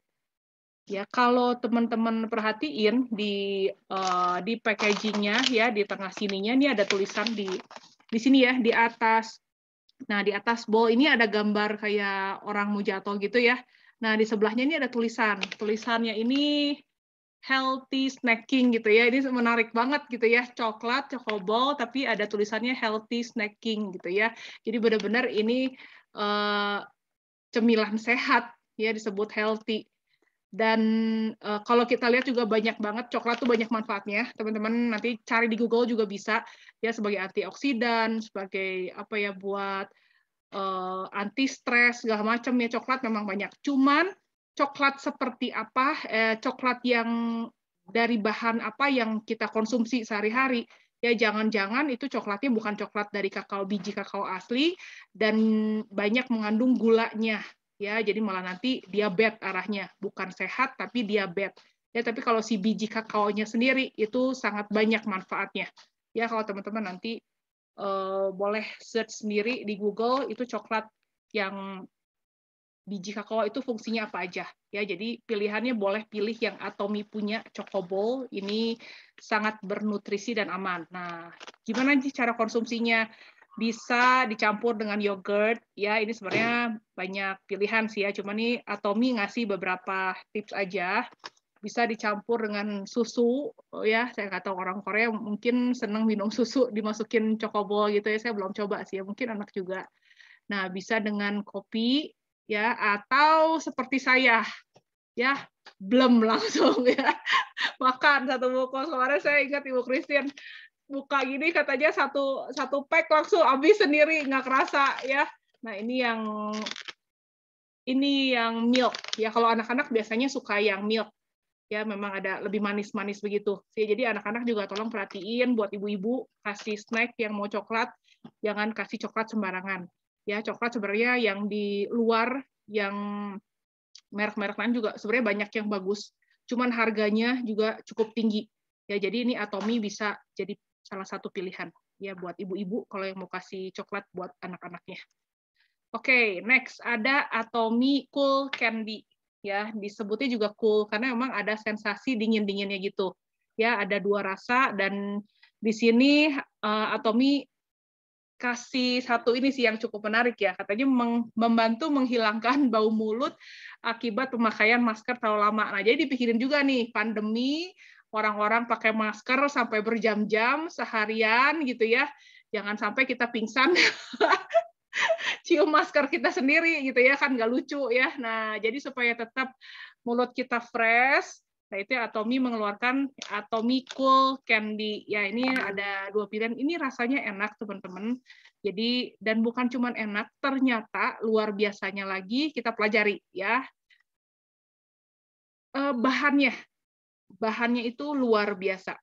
ya, kalau teman-teman perhatiin di packagingnya ya, di tengah sininya ini ada tulisan di sini ya, di atas. Nah, di atas bowl ini ada gambar kayak orang mau jatuh gitu ya. Nah, di sebelahnya ini ada tulisan. Tulisannya ini healthy snacking gitu ya. Ini menarik banget gitu ya. Coklat, Choco Ball, tapi ada tulisannya healthy snacking gitu ya. Jadi benar-benar ini cemilan sehat ya, disebut healthy. Dan kalau kita lihat juga banyak banget, coklat tuh banyak manfaatnya. Teman-teman nanti cari di Google juga bisa ya, sebagai antioksidan, sebagai apa ya, buat anti stres segala macam ya. Coklat memang banyak. Cuman coklat seperti apa, coklat yang dari bahan apa yang kita konsumsi sehari-hari ya, jangan-jangan itu coklatnya bukan coklat dari biji kakao asli dan banyak mengandung gulanya ya, jadi malah nanti diabetes arahnya, bukan sehat tapi diabetes ya. Tapi kalau si biji kakaonya sendiri itu sangat banyak manfaatnya ya. Kalau teman-teman nanti boleh search sendiri di Google itu coklat yang biji kakao itu fungsinya apa aja ya. Jadi pilihannya boleh pilih yang Atomy punya Choco Ball, ini sangat bernutrisi dan aman. Nah, gimana sih cara konsumsinya? Bisa dicampur dengan yogurt ya, ini sebenarnya banyak pilihan sih ya, cuma nih Atomy ngasih beberapa tips aja. Bisa dicampur dengan susu ya, saya nggak tahu orang Korea mungkin senang minum susu dimasukin Choco Ball gitu ya, saya belum coba sih ya, mungkin anak juga. Nah, bisa dengan kopi ya, atau seperti saya ya, belum langsung ya makan satu bungkus. Kemarin saya ingat Ibu Christine buka gini katanya satu pack langsung habis sendiri, nggak kerasa ya. Nah, ini yang milk ya. Kalau anak-anak biasanya suka yang milk ya, memang ada lebih manis-manis begitu. Jadi anak-anak juga tolong perhatiin buat ibu-ibu kasih snack yang mau coklat, jangan kasih coklat sembarangan. Ya, coklat sebenarnya yang di luar yang merek-merek lain juga sebenarnya banyak yang bagus. Cuman harganya juga cukup tinggi. Ya, jadi ini Atomy bisa jadi salah satu pilihan ya buat ibu-ibu kalau yang mau kasih coklat buat anak-anaknya. Oke, next ada Atomy Cool Candy. Ya, disebutnya juga cool karena memang ada sensasi dingin-dinginnya gitu. Ya, ada 2 rasa dan di sini Atomy kasih satu ini sih yang cukup menarik ya. Katanya membantu menghilangkan bau mulut akibat pemakaian masker terlalu lama. Nah, jadi dipikirin juga nih, pandemi orang-orang pakai masker sampai berjam-jam seharian gitu ya. Jangan sampai kita pingsan cium masker kita sendiri gitu ya, kan nggak lucu ya. Nah, jadi supaya tetap mulut kita fresh, nah itu Atomy mengeluarkan Atomy Cool Candy. Ya, ini ada 2 pilihan. Ini rasanya enak, teman-teman. Jadi, dan bukan cuma enak, ternyata luar biasanya lagi kita pelajari ya. Bahannya itu luar biasa.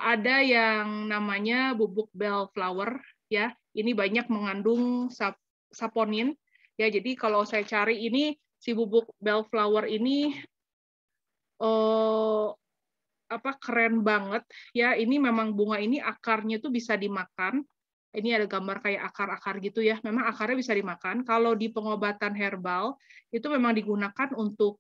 Ada yang namanya bubuk bellflower ya. Ini banyak mengandung saponin ya. Jadi kalau saya cari ini si bubuk bellflower ini keren banget ya. Ini memang bunga ini akarnya tuh bisa dimakan. Ini ada gambar kayak akar-akar gitu ya. Memang akarnya bisa dimakan. Kalau di pengobatan herbal itu memang digunakan untuk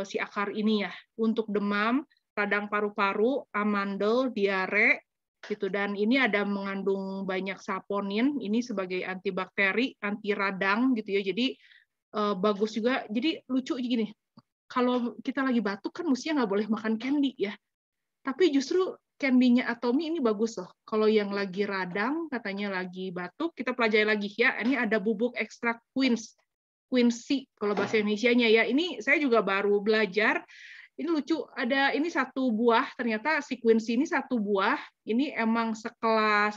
si akar ini ya, untuk demam, radang paru-paru, amandel, diare gitu. Dan ini ada mengandung banyak saponin. Ini sebagai antibakteri, anti radang gitu ya. Jadi bagus juga. Jadi lucu gini. Kalau kita lagi batuk kan mestinya nggak boleh makan candy ya. Tapi justru candy-nya Atomy ini bagus loh. Kalau yang lagi radang, katanya lagi batuk, kita pelajari lagi ya. Ini ada bubuk ekstrak quincy kalau bahasa Indonesianya ya. Ini saya juga baru belajar. Ini lucu. Ada ini satu buah. Ternyata si quincy ini satu buah. Ini emang sekelas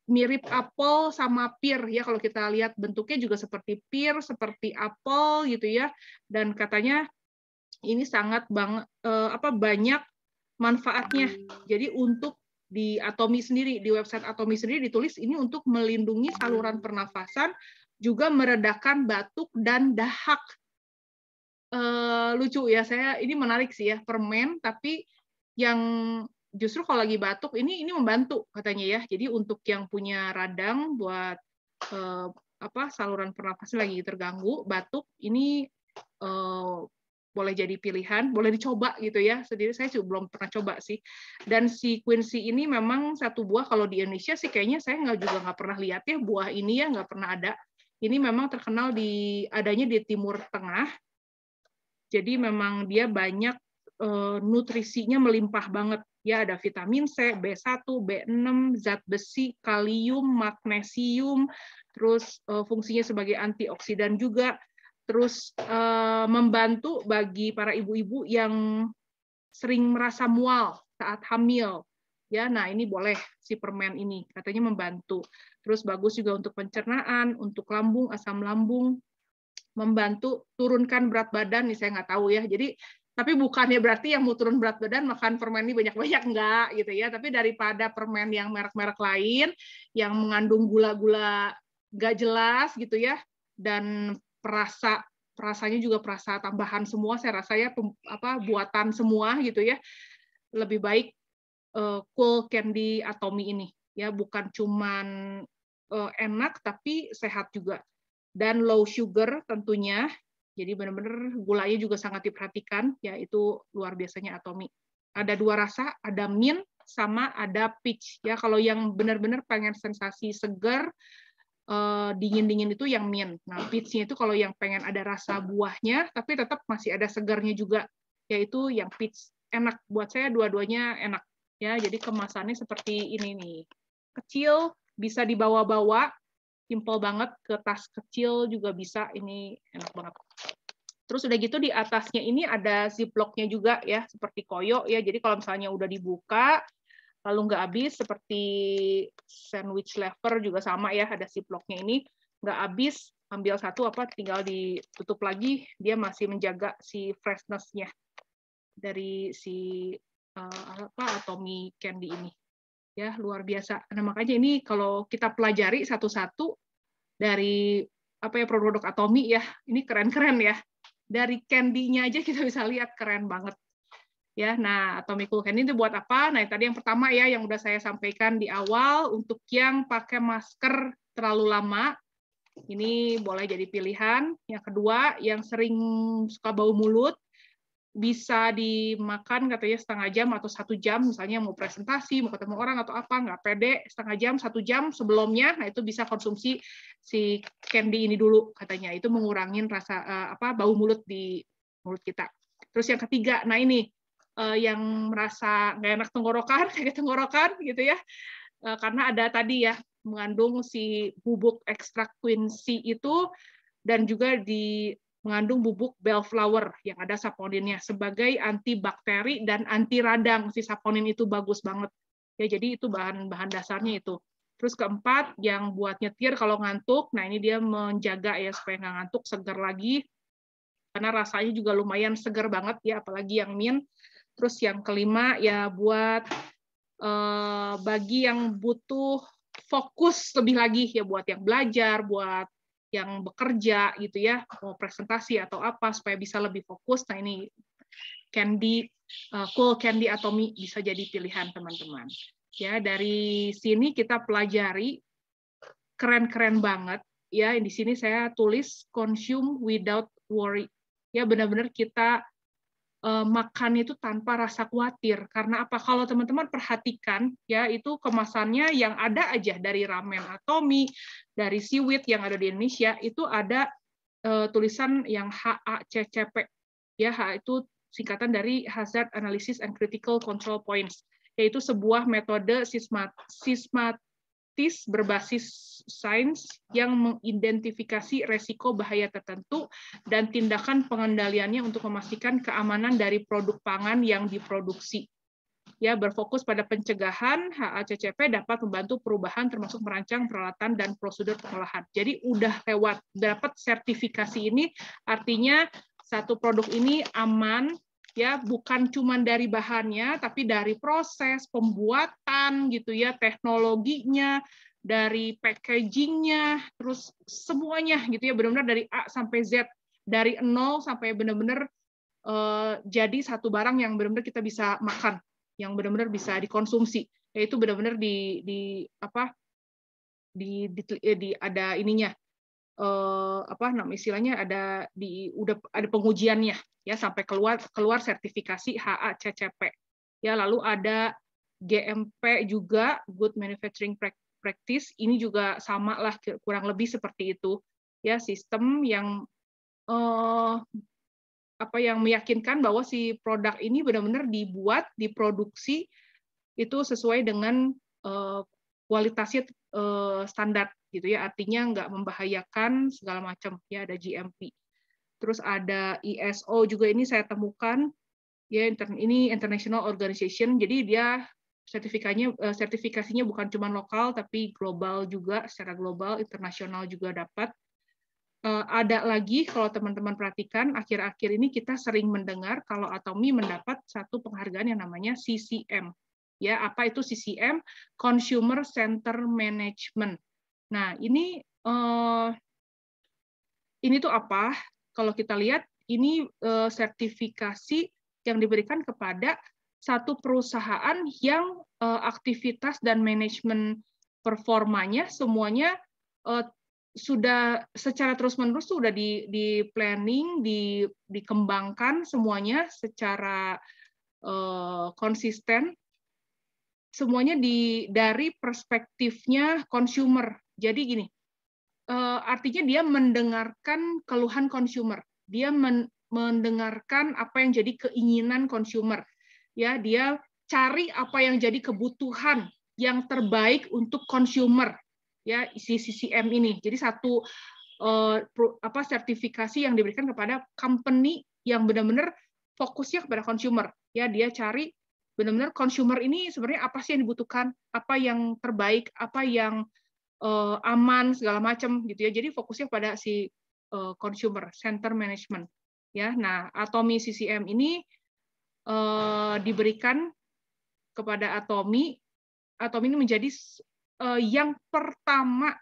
mirip apel sama pir ya, kalau kita lihat bentuknya juga seperti pir, seperti apel gitu ya, dan katanya ini sangat banyak manfaatnya. Jadi untuk di Atomy sendiri, di website Atomy sendiri ditulis ini untuk melindungi saluran pernafasan, juga meredakan batuk dan dahak. Lucu ya, saya ini menarik sih ya, permen tapi yang justru kalau lagi batuk ini membantu katanya ya. Jadi untuk yang punya radang buat saluran pernafasan lagi terganggu, batuk ini boleh jadi pilihan, boleh dicoba gitu ya. Sendiri saya juga belum pernah coba sih. Dan si quincy ini memang satu buah, kalau di Indonesia sih kayaknya saya nggak pernah lihat ya buah ini ya, nggak pernah ada. Ini memang terkenal adanya di Timur Tengah. Jadi memang dia banyak nutrisinya melimpah banget. Ya, ada vitamin C, B1, B6, zat besi, kalium, magnesium, terus fungsinya sebagai antioksidan juga, terus membantu bagi para ibu-ibu yang sering merasa mual saat hamil. Ya, nah ini boleh si permen ini, katanya membantu. Terus bagus juga untuk pencernaan, untuk lambung, asam lambung, membantu turunkan berat badan, nih saya nggak tahu ya. Jadi tapi bukannya berarti yang mau turun berat badan makan permen ini banyak-banyak, enggak gitu ya. Tapi daripada permen yang merek-merek lain yang mengandung gula-gula nggak jelas gitu ya, dan perasanya juga perasa tambahan semua, saya rasa ya buatan semua gitu ya. Lebih baik Cool Candy Atomy ini ya, bukan cuman enak tapi sehat juga. Dan low sugar tentunya. Jadi benar-benar gulanya juga sangat diperhatikan, yaitu luar biasanya Atomy. Ada dua rasa, ada mint sama ada peach. Ya, kalau yang benar-benar pengen sensasi segar, dingin-dingin itu yang mint. Nah, peach-nya itu kalau yang pengen ada rasa buahnya, tapi tetap masih ada segarnya juga, yaitu yang peach. Enak buat saya, dua-duanya enak. Ya, jadi kemasannya seperti ini nih, kecil, bisa dibawa-bawa, simple banget, ke tas kecil juga bisa, ini enak banget. Terus udah gitu di atasnya ini ada ziplocknya juga ya, seperti koyo ya. Jadi kalau misalnya udah dibuka lalu nggak habis, seperti sandwich lever juga sama ya, ada ziplocknya ini nggak habis, ambil satu tinggal ditutup lagi, dia masih menjaga si freshness-nya dari si Atomy Candy ini. Ya, luar biasa. Nah, makanya ini kalau kita pelajari satu-satu dari produk Atomy ya, ini keren-keren ya. Dari candy-nya aja kita bisa lihat keren banget. Ya, nah Atomy Cool Candy itu buat apa? Nah, tadi yang pertama ya yang udah saya sampaikan di awal, untuk yang pakai masker terlalu lama, ini boleh jadi pilihan. Yang kedua, yang sering suka bau mulut, bisa dimakan katanya setengah jam atau 1 jam, misalnya mau presentasi, mau ketemu orang atau apa, nggak pede, setengah jam, 1 jam sebelumnya, nah itu bisa konsumsi si candy ini dulu katanya, itu mengurangin rasa bau mulut di mulut kita. Terus yang ketiga, nah ini yang merasa nggak enak tenggorokan, sakit tenggorokan gitu ya, karena ada tadi ya mengandung si bubuk ekstrak quincy itu, dan juga mengandung bubuk bellflower yang ada saponinnya sebagai antibakteri dan anti radang. Si saponin itu bagus banget. Ya, jadi itu bahan dasarnya itu. Terus keempat, yang buat nyetir kalau ngantuk, nah ini dia menjaga ya supaya nggak ngantuk, segar lagi. Karena rasanya juga lumayan segar banget ya, apalagi yang mint. Terus yang kelima ya buat bagi yang butuh fokus lebih lagi ya, buat yang belajar, buat yang bekerja gitu ya, mau presentasi atau apa supaya bisa lebih fokus. Nah ini candy, cool candy Atomy bisa jadi pilihan teman-teman. Ya, dari sini kita pelajari keren-keren banget. Ya, di sini saya tulis consume without worry. Ya, benar-benar kita makan itu tanpa rasa khawatir. Karena apa? Kalau teman-teman perhatikan, ya itu kemasannya yang ada aja dari ramen Atomy, dari seaweed yang ada di Indonesia, itu ada tulisan yang HACCP. Ya, H itu singkatan dari Hazard Analysis and Critical Control Points, yaitu sebuah metode sistematis berbasis sains yang mengidentifikasi resiko bahaya tertentu dan tindakan pengendaliannya untuk memastikan keamanan dari produk pangan yang diproduksi. Ya, berfokus pada pencegahan, HACCP dapat membantu perubahan termasuk merancang peralatan dan prosedur pengolahan. Jadi udah lewat dapat sertifikasi ini, artinya satu produk ini aman, ya bukan cuma dari bahannya, tapi dari proses pembuatan gitu ya, teknologinya, dari packagingnya, terus semuanya gitu ya, benar-benar dari A sampai Z, dari nol sampai benar-benar jadi satu barang yang benar-benar kita bisa makan, yang benar-benar bisa dikonsumsi, yaitu benar-benar ada ininya, apa nama istilahnya, udah ada pengujiannya ya sampai keluar sertifikasi HACCP. Ya, lalu ada GMP juga, Good Manufacturing Practice, ini juga sama lah kurang lebih seperti itu. Ya, sistem yang yang meyakinkan bahwa si produk ini benar-benar diproduksi itu sesuai dengan kualitasnya standar gitu ya, artinya nggak membahayakan segala macam ya, ada GMP. Terus ada ISO juga, ini saya temukan ya, ini International Organization, jadi dia sertifikasinya bukan cuma lokal tapi global juga, secara global internasional juga dapat. Ada lagi kalau teman-teman perhatikan akhir-akhir ini kita sering mendengar kalau Atomy mendapat satu penghargaan yang namanya CCM. Ya, apa itu CCM? Consumer Center Management. Nah, ini tuh apa? Kalau kita lihat, ini sertifikasi yang diberikan kepada satu perusahaan yang aktivitas dan manajemen performanya semuanya sudah secara terus-menerus sudah di planning, dikembangkan semuanya secara konsisten, semuanya dari perspektifnya consumer. Jadi gini, artinya dia mendengarkan keluhan consumer, dia mendengarkan apa yang jadi keinginan consumer, ya dia cari apa yang jadi kebutuhan yang terbaik untuk consumer, ya si CCM ini. Jadi satu sertifikasi yang diberikan kepada company yang benar-benar fokusnya kepada consumer, ya dia cari benar-benar consumer ini sebenarnya apa sih yang dibutuhkan, apa yang terbaik, apa yang aman segala macam gitu ya. Jadi fokusnya pada si consumer center management ya. Nah, Atomy CCM ini diberikan kepada Atomy ini menjadi yang pertama,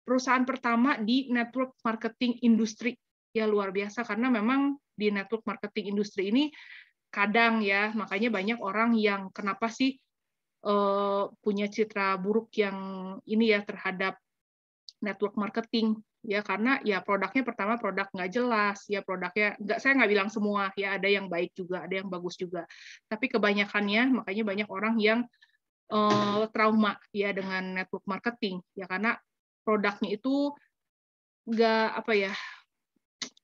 perusahaan pertama di network marketing industri. Ya luar biasa, karena memang di network marketing industri ini kadang ya, makanya banyak orang yang kenapa sih punya citra buruk yang ini ya terhadap network marketing ya, karena ya produknya pertama produk nggak jelas ya, produknya saya nggak bilang semua ya, ada yang baik juga, ada yang bagus juga, tapi kebanyakannya makanya banyak orang yang trauma ya dengan network marketing ya, karena produknya itu nggak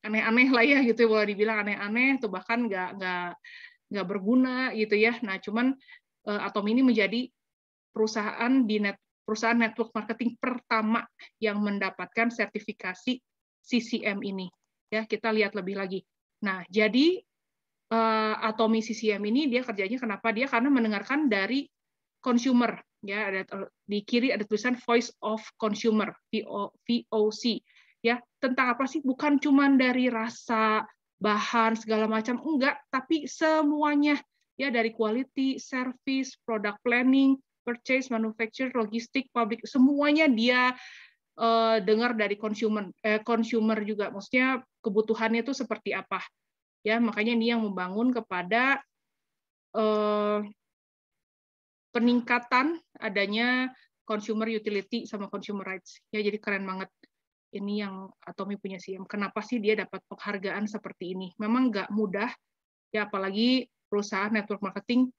aneh-aneh lah ya gitu, boleh dibilang aneh-aneh tuh, bahkan nggak berguna gitu ya. Nah, cuman Atomy ini menjadi perusahaan network marketing pertama yang mendapatkan sertifikasi CCM ini. Ya, kita lihat lebih lagi. Nah, jadi Atomy CCM ini dia kerjanya kenapa? Dia karena mendengarkan dari consumer. Ya, di kiri ada tulisan Voice of Consumer, VOC. Ya, tentang apa sih? Bukan cuma dari rasa, bahan segala macam, enggak, tapi semuanya. Ya, dari quality, service, product planning, purchase, manufacture, logistik, public, semuanya dia dengar dari consumer juga. Maksudnya kebutuhannya itu seperti apa. Ya, makanya ini yang membangun kepada peningkatan adanya consumer utility sama consumer rights. Ya, jadi keren banget. Ini yang Atomy punya CM. Kenapa sih dia dapat penghargaan seperti ini? Memang nggak mudah, ya apalagi perusahaan network marketing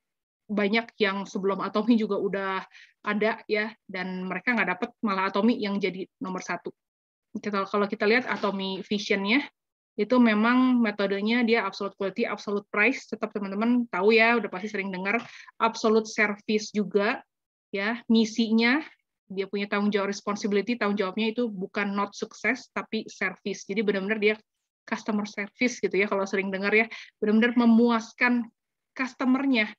banyak yang sebelum Atomy juga udah ada ya, dan mereka nggak dapat, malah Atomy yang jadi nomor 1. Kalau kita lihat Atomy Vision-nya, itu memang metodenya dia absolute quality, absolute price, tetap teman-teman tahu ya, udah pasti sering dengar, absolute service juga, ya, misinya, dia punya tanggung jawab responsibility, tanggung jawabnya itu bukan not success, tapi service. Jadi benar-benar dia customer service gitu ya, kalau sering dengar ya, benar-benar memuaskan customer-nya,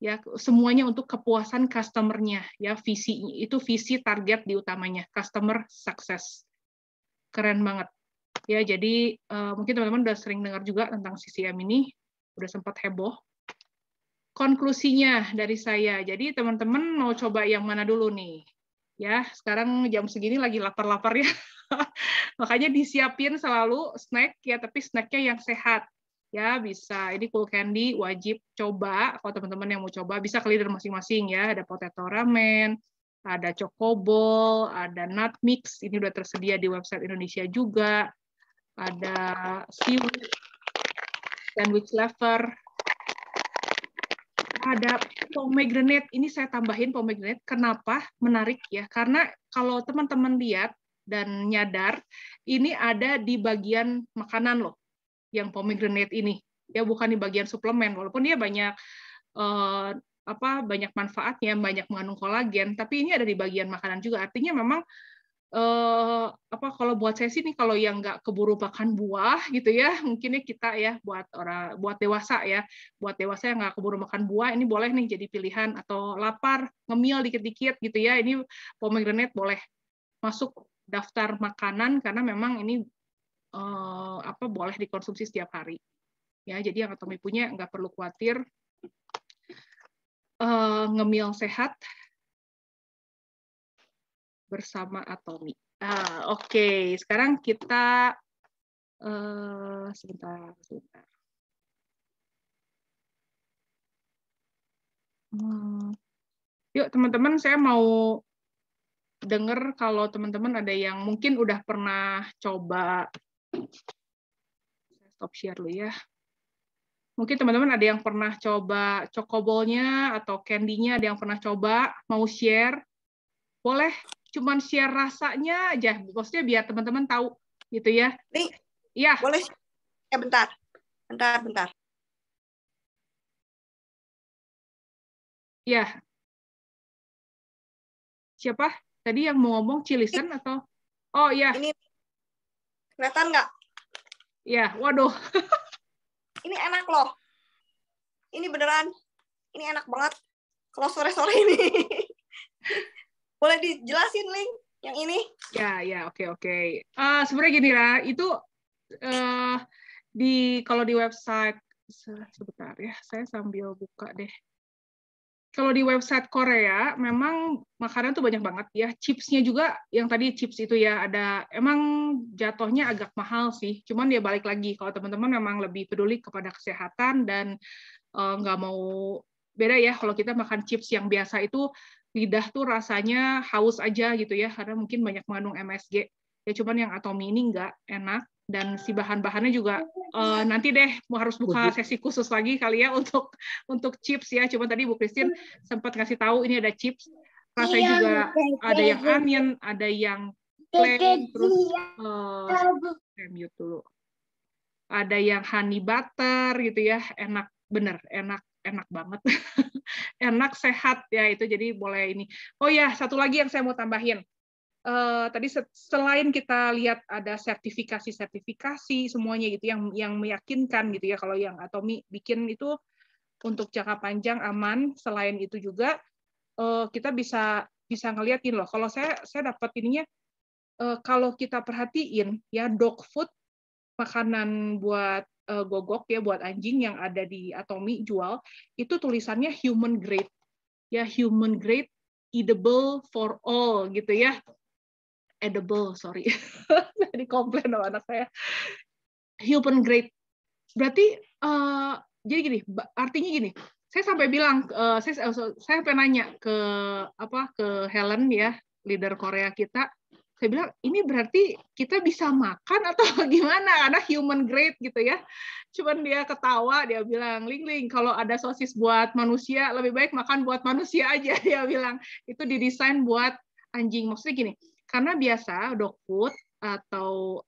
ya, semuanya untuk kepuasan customer-nya, ya, visi target di utamanya, customer success. Keren banget. Ya, jadi mungkin teman-teman udah sering dengar juga tentang CCM ini, udah sempat heboh. Konklusinya dari saya, jadi teman-teman mau coba yang mana dulu nih? Ya, sekarang jam segini lagi lapar-lapar ya. Makanya disiapin selalu snack ya, tapi snacknya yang sehat. Ya, bisa. Ini Cool Candy wajib coba. Kalau teman-teman yang mau coba, bisa ke leader masing-masing ya. Ada potato ramen, ada chocoball, ada nut mix. Ini udah tersedia di website Indonesia juga. Ada seaweed, sandwich lever, ada pomegranate. Ini saya tambahin pomegranate. Kenapa? Menarik ya. Karena kalau teman-teman lihat dan nyadar, ini ada di bagian makanan loh, yang pomegranate ini. Ya, bukan di bagian suplemen. Walaupun dia banyak banyak manfaatnya, banyak mengandung kolagen, tapi ini ada di bagian makanan juga. Artinya memang kalau buat saya sih nih, kalau yang nggak keburu makan buah gitu ya, mungkinnya kita ya buat dewasa ya, buat dewasa yang nggak keburu makan buah, ini boleh nih jadi pilihan, atau lapar ngemil dikit-dikit gitu ya, ini pomegranate boleh masuk daftar makanan karena memang ini boleh dikonsumsi setiap hari ya. Jadi yang Atomy punya nggak perlu khawatir, ngemil sehat bersama Atomy. Oke. Sekarang kita sebentar. Yuk teman-teman, saya mau dengar kalau teman-teman ada yang mungkin udah pernah coba. Saya stop share dulu ya. Mungkin teman-teman ada yang pernah coba chocoball-nya atau candy-nya, ada yang pernah coba, mau share. Boleh cuman share rasanya aja, maksudnya biar teman-teman tahu gitu ya. Nih, iya. Boleh? Ya, bentar. Iya. Siapa? Tadi yang mau ngomong Cilisen atau? Oh iya. Ini kelihatan nggak? Iya, waduh. Ini enak loh. Ini beneran. Ini enak banget. Kalau sore-sore ini. Boleh dijelasin, Ling, yang ini? Ya, oke. Sebenarnya gini lah, itu kalau di website, sebentar ya, saya sambil buka deh. Kalau di website Korea, memang makanan tuh banyak banget ya. Chipsnya juga, yang tadi chips itu ya, ada emang jatuhnya agak mahal sih. Cuman dia balik lagi, kalau teman-teman memang lebih peduli kepada kesehatan dan nggak mau beda ya. Kalau kita makan chips yang biasa itu, lidah tuh rasanya haus aja gitu ya, karena mungkin banyak mengandung MSG. Ya cuman yang Atomy ini nggak enak. Dan si bahan-bahannya juga nanti deh harus buka sesi khusus lagi kali ya untuk chips ya. Cuma tadi Bu Christine sempat ngasih tahu ini ada chips, rasanya juga ada yang onion, ada yang plain, terus mute dulu, ada yang honey butter gitu ya, enak bener, enak banget, enak sehat ya itu, jadi boleh ini. Oh ya, satu lagi yang saya mau tambahin. Tadi selain kita lihat ada sertifikasi semuanya gitu yang meyakinkan gitu ya, kalau yang Atomy bikin itu untuk jangka panjang aman. Selain itu juga kita bisa ngeliatin loh. Kalau saya dapat ininya, kalau kita perhatiin ya, dog food, makanan buat gogok ya, buat anjing yang ada di Atomy jual itu tulisannya human grade ya, human grade, edible for all gitu ya. Edible, sorry. Jadi komplain sama anak saya. Human grade. Berarti Jadi gini, artinya gini, saya sampai bilang, saya sampai nanya ke Helen ya, leader Korea kita. Saya bilang, ini berarti kita bisa makan atau gimana? Karena human grade gitu ya. Cuman dia ketawa, dia bilang, Ling, kalau ada sosis buat manusia, lebih baik makan buat manusia aja. Dia bilang, itu didesain buat anjing. Maksudnya gini, karena biasa dog food atau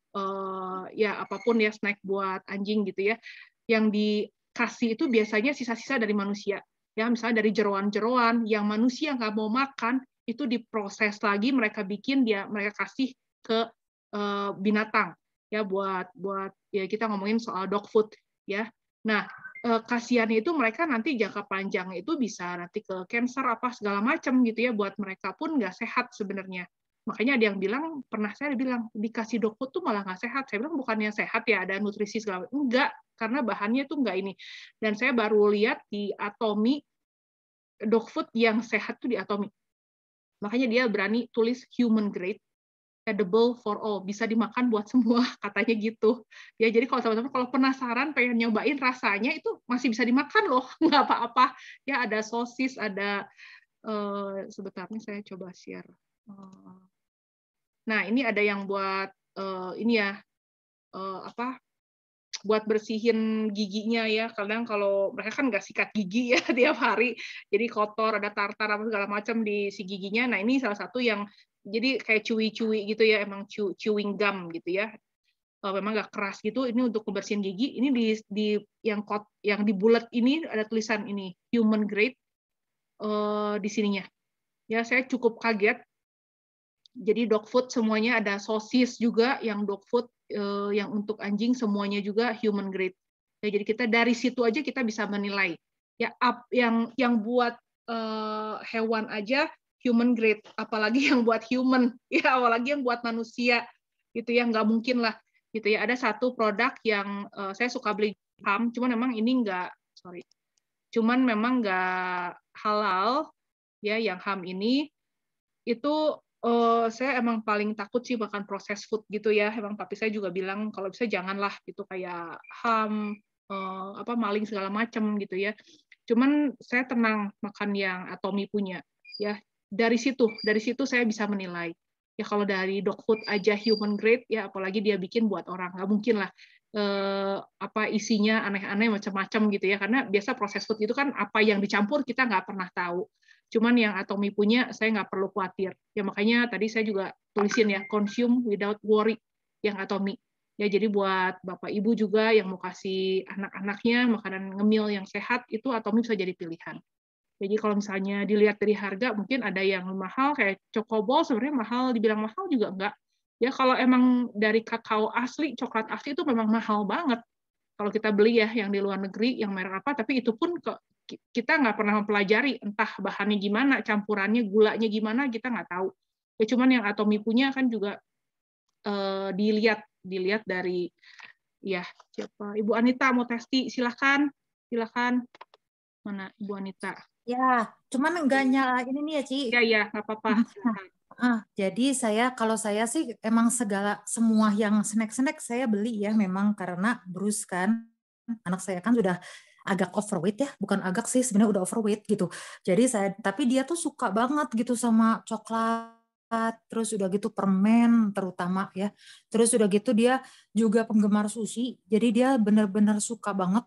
ya apapun ya, snack buat anjing gitu ya, yang dikasih itu biasanya sisa-sisa dari manusia. Ya, misalnya dari jeroan-jeroan yang manusia nggak mau makan, itu diproses lagi, mereka kasih ke binatang ya, buat ya, kita ngomongin soal dog food ya. Nah, kasihannya itu mereka nanti jangka panjang itu bisa nanti ke cancer apa segala macam gitu ya, buat mereka pun nggak sehat sebenarnya. Makanya ada yang bilang, saya bilang dikasih dog food tuh malah nggak sehat. Saya bilang bukannya sehat ya, ada nutrisi segala macam. Enggak, karena bahannya tuh nggak ini. Dan saya baru lihat di Atomy, dog food yang sehat tuh di Atomy. Makanya dia berani tulis human grade, edible for all, bisa dimakan buat semua, katanya gitu. Ya, jadi kalau teman-teman kalau penasaran pengen nyobain rasanya, itu masih bisa dimakan loh, nggak apa-apa. Ya, ada sosis, ada sebentar nih saya coba share. Nah, ini ada yang buat ini ya, buat bersihin giginya ya. Kadang kalau mereka kan nggak sikat gigi ya tiap hari, jadi kotor, ada tartar apa segala macam di si giginya. Nah, ini salah satu yang jadi kayak chewy gitu ya, emang chewing gum gitu ya. Memang nggak keras gitu. Ini untuk membersihin gigi. Ini di yang dibulat ini ada tulisan ini human grade di sininya. Ya, saya cukup kaget. Jadi dog food semuanya ada sosis juga yang dog food, yang untuk anjing semuanya juga human grade. Ya, jadi kita dari situ aja kita bisa menilai. Ya, yang buat hewan aja human grade, apalagi yang buat human, ya apalagi yang buat manusia, gitu ya, nggak mungkin lah, gitu ya. Ada satu produk yang saya suka beli ham, cuman memang ini memang nggak halal, ya, yang ham ini itu. Saya emang paling takut sih makan proses food gitu ya. Emang papi saya juga bilang kalau bisa janganlah gitu, kayak ham, maling segala macam gitu ya. Cuman saya tenang makan yang Atomy punya ya. Dari situ saya bisa menilai. Ya kalau dari dog food aja human grade ya, apalagi dia bikin buat orang, nggak mungkin lah isinya aneh-aneh macam-macam gitu ya. Karena biasa proses food itu kan apa yang dicampur kita nggak pernah tahu. Cuman yang Atomy punya, saya nggak perlu khawatir. Ya makanya tadi saya juga tulisin ya, consume without worry, yang Atomy. Ya, jadi buat Bapak Ibu juga yang mau kasih anak-anaknya makanan ngemil yang sehat, itu Atomy bisa jadi pilihan. Jadi kalau misalnya dilihat dari harga, mungkin ada yang mahal, kayak Chocoball sebenarnya mahal, dibilang mahal juga enggak. Ya kalau emang dari kakao asli, coklat asli itu memang mahal banget. Kalau kita beli ya yang di luar negeri, yang merek apa, tapi itu pun kita nggak pernah mempelajari entah bahannya gimana, campurannya, gulanya gimana, kita nggak tahu. Ya cuman yang Atomy punya kan juga dilihat dari ya siapa, Ibu Anita mau testi, silakan mana Ibu Anita. Ya, cuman nggak nyala ini nih ya, Ci. Ya nggak apa-apa. Jadi kalau saya sih emang semua yang snack-snack saya beli ya, memang karena Bruce kan, anak saya kan sudah agak overweight ya, bukan agak sih, sebenarnya udah overweight gitu. Jadi tapi dia tuh suka banget gitu sama coklat, terus udah gitu permen terutama ya. Terus udah gitu dia juga penggemar sushi, jadi dia benar-benar suka banget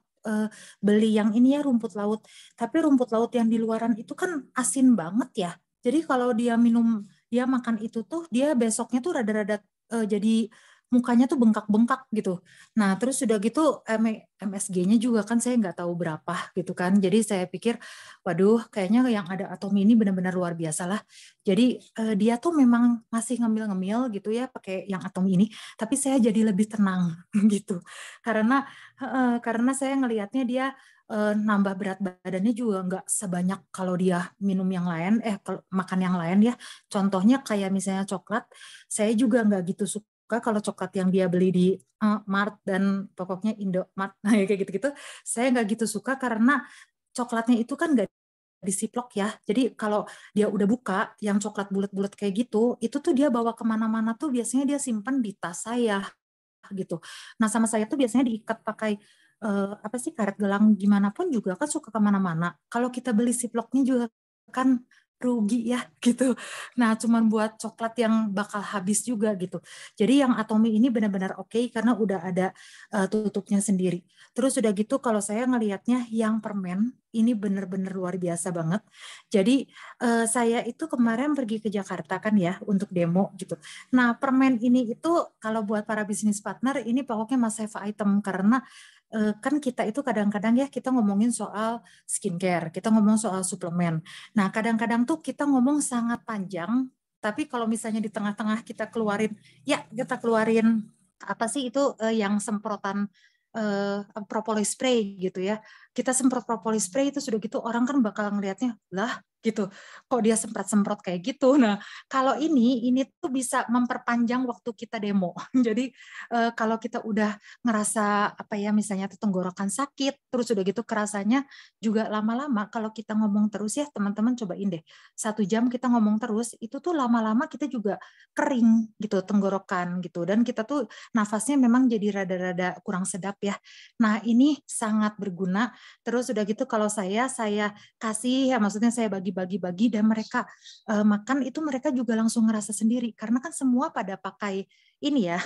beli yang ini ya, rumput laut. Tapi rumput laut yang di luaran itu kan asin banget ya. Jadi kalau dia makan itu tuh dia besoknya tuh rada-rada jadi mukanya tuh bengkak-bengkak gitu. Nah terus udah gitu MSG-nya juga kan saya nggak tahu berapa gitu kan. Jadi saya pikir waduh kayaknya yang ada Atomy ini benar-benar luar biasa lah. Jadi dia tuh memang masih ngemil-ngemil gitu ya pakai yang Atomy ini. Tapi saya jadi lebih tenang gitu. Karena saya ngelihatnya dia nambah berat badannya juga nggak sebanyak kalau dia minum yang lain, makan yang lain ya. Contohnya kayak misalnya coklat, saya juga nggak gitu suka kalau coklat yang dia beli di Mart dan pokoknya Indomart, nah kayak gitu-gitu. Saya nggak gitu suka karena coklatnya itu kan nggak disiplok ya. Jadi kalau dia udah buka yang coklat bulat-bulat kayak gitu, itu tuh dia bawa kemana-mana tuh biasanya dia simpan di tas saya gitu. Nah sama saya tuh biasanya diikat pakai apa sih karet gelang gimana pun juga kan suka kemana-mana. Kalau kita beli Ziploc-nya juga kan rugi ya gitu. Nah, cuman buat coklat yang bakal habis juga gitu. Jadi yang Atomy ini benar-benar oke karena udah ada tutupnya sendiri. Terus udah gitu kalau saya ngelihatnya yang permen ini benar-benar luar biasa banget. Jadi saya itu kemarin pergi ke Jakarta kan ya untuk demo gitu. Nah, permen ini itu kalau buat para bisnis partner ini pokoknya must have item karena kan kita itu kadang-kadang ya kita ngomongin soal skincare, kita ngomong soal suplemen. Nah, kadang-kadang tuh kita ngomong sangat panjang, tapi kalau misalnya di tengah-tengah kita keluarin apa sih itu yang semprotan propolis spray gitu ya. Kita semprot propolis spray itu sudah gitu orang kan bakal ngelihatnya, lah gitu. Kok dia semprot-semprot kayak gitu. Nah, kalau ini tuh bisa memperpanjang waktu kita demo. Jadi kalau kita udah ngerasa apa ya misalnya tenggorokan sakit terus udah gitu kerasanya juga lama-lama kalau kita ngomong terus ya teman-teman cobain deh 1 jam kita ngomong terus itu tuh lama-lama kita juga kering gitu tenggorokan gitu dan kita tuh nafasnya memang jadi rada-rada kurang sedap ya. Nah ini sangat berguna terus udah gitu kalau saya kasih ya maksudnya saya bagi-bagi dan mereka makan itu mereka juga langsung ngerasa sendiri karena kan semua pada pakai ini ya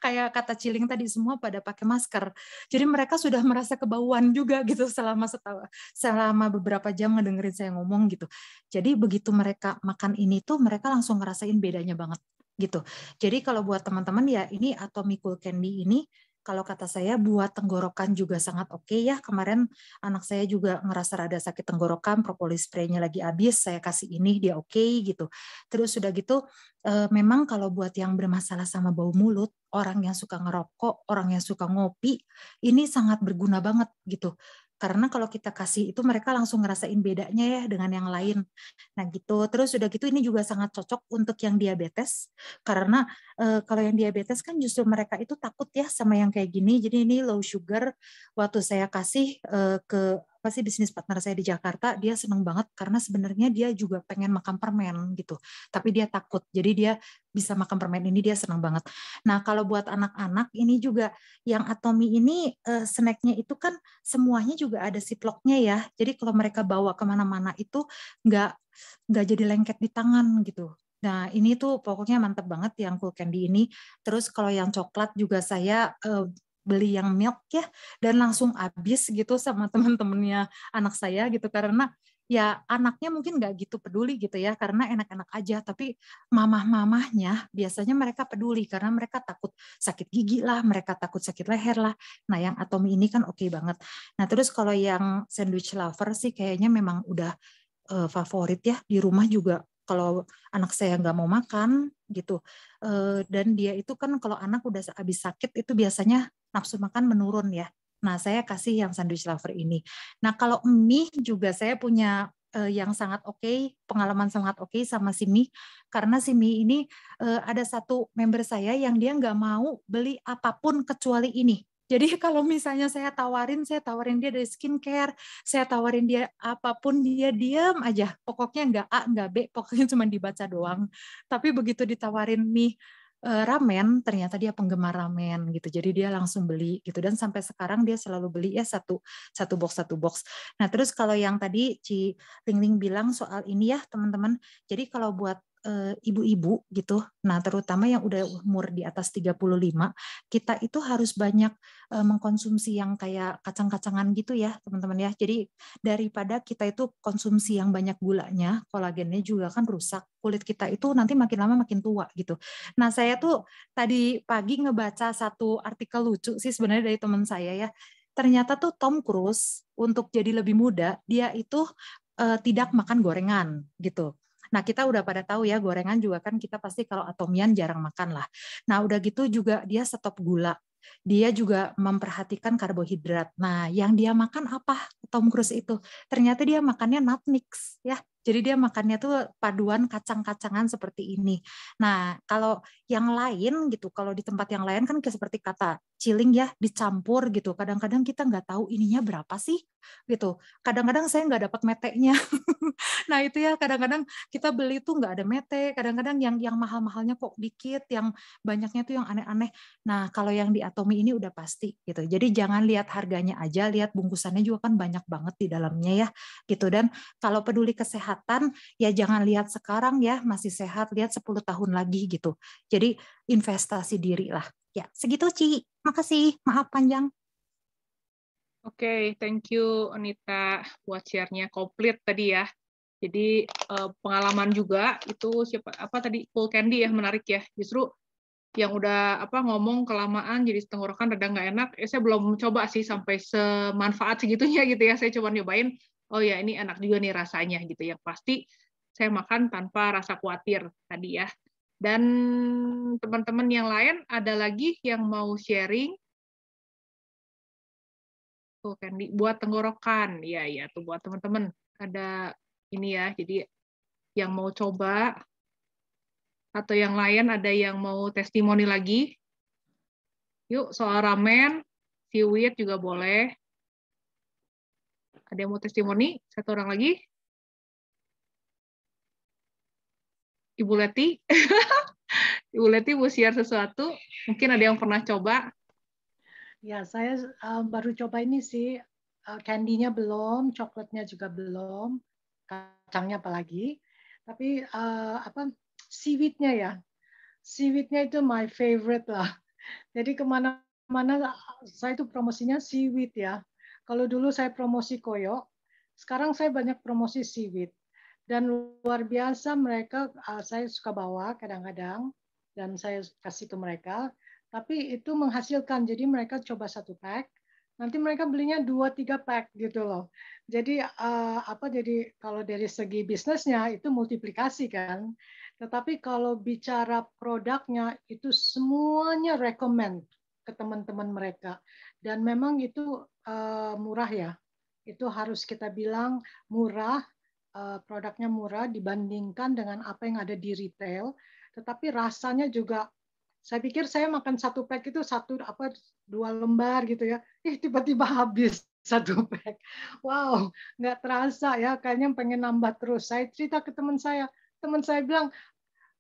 kayak kata Ciling tadi semua pada pakai masker. Jadi mereka sudah merasa kebauan juga gitu selama beberapa jam ngedengerin saya ngomong gitu. Jadi begitu mereka makan ini tuh mereka langsung ngerasain bedanya banget gitu. Jadi kalau buat teman-teman ya ini Atomy Cool Candy ini kalau kata saya buat tenggorokan juga sangat oke ya. Kemarin anak saya juga ngerasa rada sakit tenggorokan, propolis spray-nya lagi habis, saya kasih ini dia oke gitu. Terus sudah gitu memang kalau buat yang bermasalah sama bau mulut, orang yang suka ngerokok, orang yang suka ngopi, ini sangat berguna banget gitu. Karena kalau kita kasih itu mereka langsung ngerasain bedanya ya dengan yang lain. Nah gitu. Terus udah gitu ini juga sangat cocok untuk yang diabetes. Karena kalau yang diabetes kan justru mereka itu takut ya sama yang kayak gini. Jadi ini low sugar. Waktu saya kasih ke apa sih bisnis partner saya di Jakarta, dia seneng banget karena sebenarnya dia juga pengen makan permen gitu. Tapi dia takut. Jadi dia bisa makan permen ini dia seneng banget. Nah kalau buat anak-anak ini juga yang Atomy ini snacknya itu kan semuanya juga ada Ziploc-nya ya. Jadi kalau mereka bawa kemana-mana itu nggak jadi lengket di tangan gitu. Nah ini tuh pokoknya mantep banget yang Cool Candy ini. Terus kalau yang coklat juga saya beli yang milk ya dan langsung habis gitu sama teman-temannya anak saya gitu karena ya anaknya mungkin nggak gitu peduli gitu ya karena enak-enak aja tapi mamah-mamahnya biasanya mereka peduli karena mereka takut sakit gigi lah mereka takut sakit leher lah. Nah yang Atomy ini kan oke banget. Nah terus kalau yang sandwich lover sih kayaknya memang udah favorit ya di rumah juga kalau anak saya nggak mau makan gitu dan dia itu kan kalau anak udah habis sakit itu biasanya nafsu makan menurun ya. Nah saya kasih yang sandwich lover ini. Nah kalau mie juga saya punya yang sangat oke, pengalaman sangat oke sama si mie karena si mie ini ada satu member saya yang dia nggak mau beli apapun kecuali ini. Jadi kalau misalnya saya tawarin dia dari skincare, saya tawarin dia apapun dia diam aja. Pokoknya nggak A, nggak B, pokoknya cuma dibaca doang. Tapi begitu ditawarin mie ramen, ternyata dia penggemar ramen gitu. Jadi dia langsung beli gitu dan sampai sekarang dia selalu beli ya satu box. Nah, terus kalau yang tadi Ci Ling bilang soal ini ya, teman-teman. Jadi kalau buat ibu-ibu gitu. Nah, terutama yang udah umur di atas 35, kita itu harus banyak mengkonsumsi yang kayak kacang-kacangan gitu ya, teman-teman ya. Jadi daripada kita itu konsumsi yang banyak gulanya, kolagennya juga kan rusak. Kulit kita itu nanti makin lama makin tua gitu. Nah, saya tuh tadi pagi ngebaca satu artikel lucu sih sebenarnya dari teman saya ya. Ternyata tuh Tom Cruise untuk jadi lebih muda, dia itu tidak makan gorengan gitu. Nah, kita udah pada tahu ya, gorengan juga kan kita pasti kalau atomian jarang makan lah. Nah, udah gitu juga dia stop gula. Dia juga memperhatikan karbohidrat. Nah, yang dia makan apa? Tom Cruise itu. Ternyata dia makannya nut mix ya. Jadi dia makannya tuh paduan kacang-kacangan seperti ini. Nah, kalau yang lain gitu, kalau di tempat yang lain kan seperti kata chilling ya, dicampur gitu. Kadang-kadang kita nggak tahu ininya berapa sih gitu. Kadang-kadang saya nggak dapat meteknya. Nah itu ya, kadang-kadang kita beli tuh nggak ada mete, kadang-kadang yang mahal-mahalnya kok dikit, yang banyaknya tuh yang aneh-aneh. Nah kalau yang di Atomy ini udah pasti gitu. Jadi jangan lihat harganya aja, lihat bungkusannya juga kan banyak banget di dalamnya ya gitu. Dan kalau peduli kesehatan ya jangan lihat sekarang ya masih sehat, lihat 10 tahun lagi gitu. Jadi investasi diri lah. Ya, segitu Ci. Makasih. Maaf panjang. Oke, thank you Anita buat share-nya komplit tadi ya. Jadi pengalaman juga itu tadi Full Candy ya, menarik ya. Justru yang udah ngomong kelamaan jadi tenggorokan rada nggak enak. Saya belum coba sih sampai semanfaat segitunya gitu ya. Saya coba nyobain, oh ya ini enak juga nih rasanya gitu. Yang pasti saya makan tanpa rasa khawatir tadi ya. Dan teman-teman yang lain ada lagi yang mau sharing? Tuh Candy buat tenggorokan. Iya tuh buat teman-teman ada ini ya. Jadi yang mau coba atau yang lain ada yang mau testimoni lagi? Yuk, soal ramen, seaweed juga boleh. Ada yang mau testimoni? Satu orang lagi? Ibu Leti? Ibu Leti mau share sesuatu? Mungkin ada yang pernah coba? Ya, saya baru coba ini sih. Candy-nya belum, coklatnya juga belum, kacangnya apalagi. Tapi seaweed-nya ya. Seaweed-nya itu my favorite lah. Jadi kemana-mana saya itu promosinya seaweed ya. Kalau dulu saya promosi koyo, sekarang saya banyak promosi seaweed. Dan luar biasa mereka, saya suka bawa kadang-kadang, dan saya kasih ke mereka. Tapi itu menghasilkan, jadi mereka coba 1 pack, nanti mereka belinya 2-3 pack gitu loh. Jadi jadi kalau dari segi bisnisnya itu multiplikasi kan. Tetapi kalau bicara produknya itu semuanya recommend ke teman-teman mereka. Dan memang itu murah ya. Itu harus kita bilang murah, produknya murah dibandingkan dengan apa yang ada di retail. Tetapi rasanya juga saya pikir saya makan 1 pack itu 2 lembar gitu ya. Tiba-tiba habis 1 pack. Wow, nggak terasa ya. Kayaknya pengen nambah terus. Saya cerita ke teman saya bilang,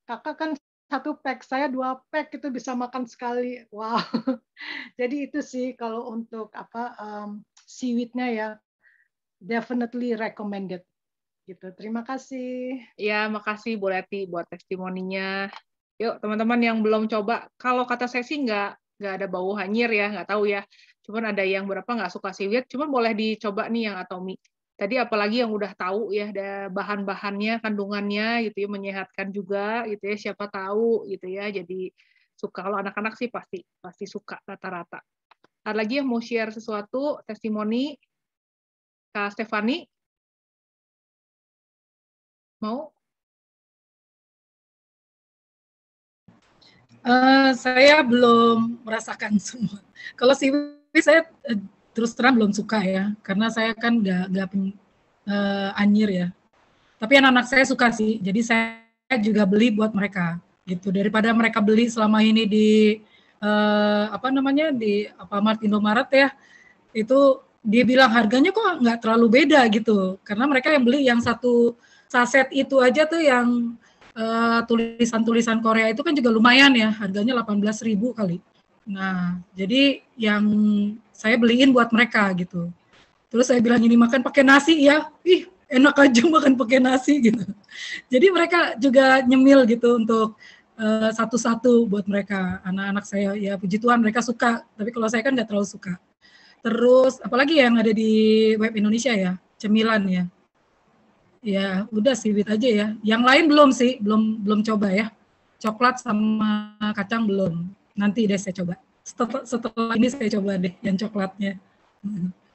kakak kan 1 pack, saya 2 pack itu bisa makan sekali. Wow. Jadi itu sih kalau untuk seaweed-nya ya, definitely recommended. Gitu. Terima kasih. Ya, makasih Bu Leti buat testimoninya. Yuk, teman-teman yang belum coba, kalau kata saya sih nggak ada bau hanyir ya, nggak tahu ya. Cuman ada yang berapa nggak suka seaweed, cuman boleh dicoba nih yang Atomy. Tadi apalagi yang udah tahu ya, ada bahan-bahannya, kandungannya gitu ya, menyehatkan juga gitu ya, siapa tahu gitu ya. Jadi suka, kalau anak-anak sih pasti suka rata-rata. Ada lagi yang mau share sesuatu, testimoni, Kak Stefani? Mau? Saya belum merasakan semua. Kalau seaweed saya terus terang belum suka ya, karena saya kan nggak anyir ya. Tapi anak-anak saya suka sih, jadi saya juga beli buat mereka gitu. Daripada mereka beli selama ini di di Alfamart, Indomaret ya, itu dia bilang harganya kok nggak terlalu beda gitu, karena mereka yang beli yang 1 saset itu aja tuh yang tulisan-tulisan Korea itu kan juga lumayan ya, harganya 18.000 kali. Nah, jadi yang saya beliin buat mereka gitu. Terus saya bilang ini makan pakai nasi ya, enak aja makan pakai nasi gitu. Jadi mereka juga nyemil gitu untuk satu-satu buat mereka. Anak-anak saya ya puji Tuhan mereka suka, tapi kalau saya kan nggak terlalu suka. Terus apalagi yang ada di web Indonesia ya, cemilan ya. Ya, udah seaweed aja ya. Yang lain belum sih, belum coba ya. Coklat sama kacang belum. Nanti deh saya coba. Setelah ini saya coba deh yang coklatnya.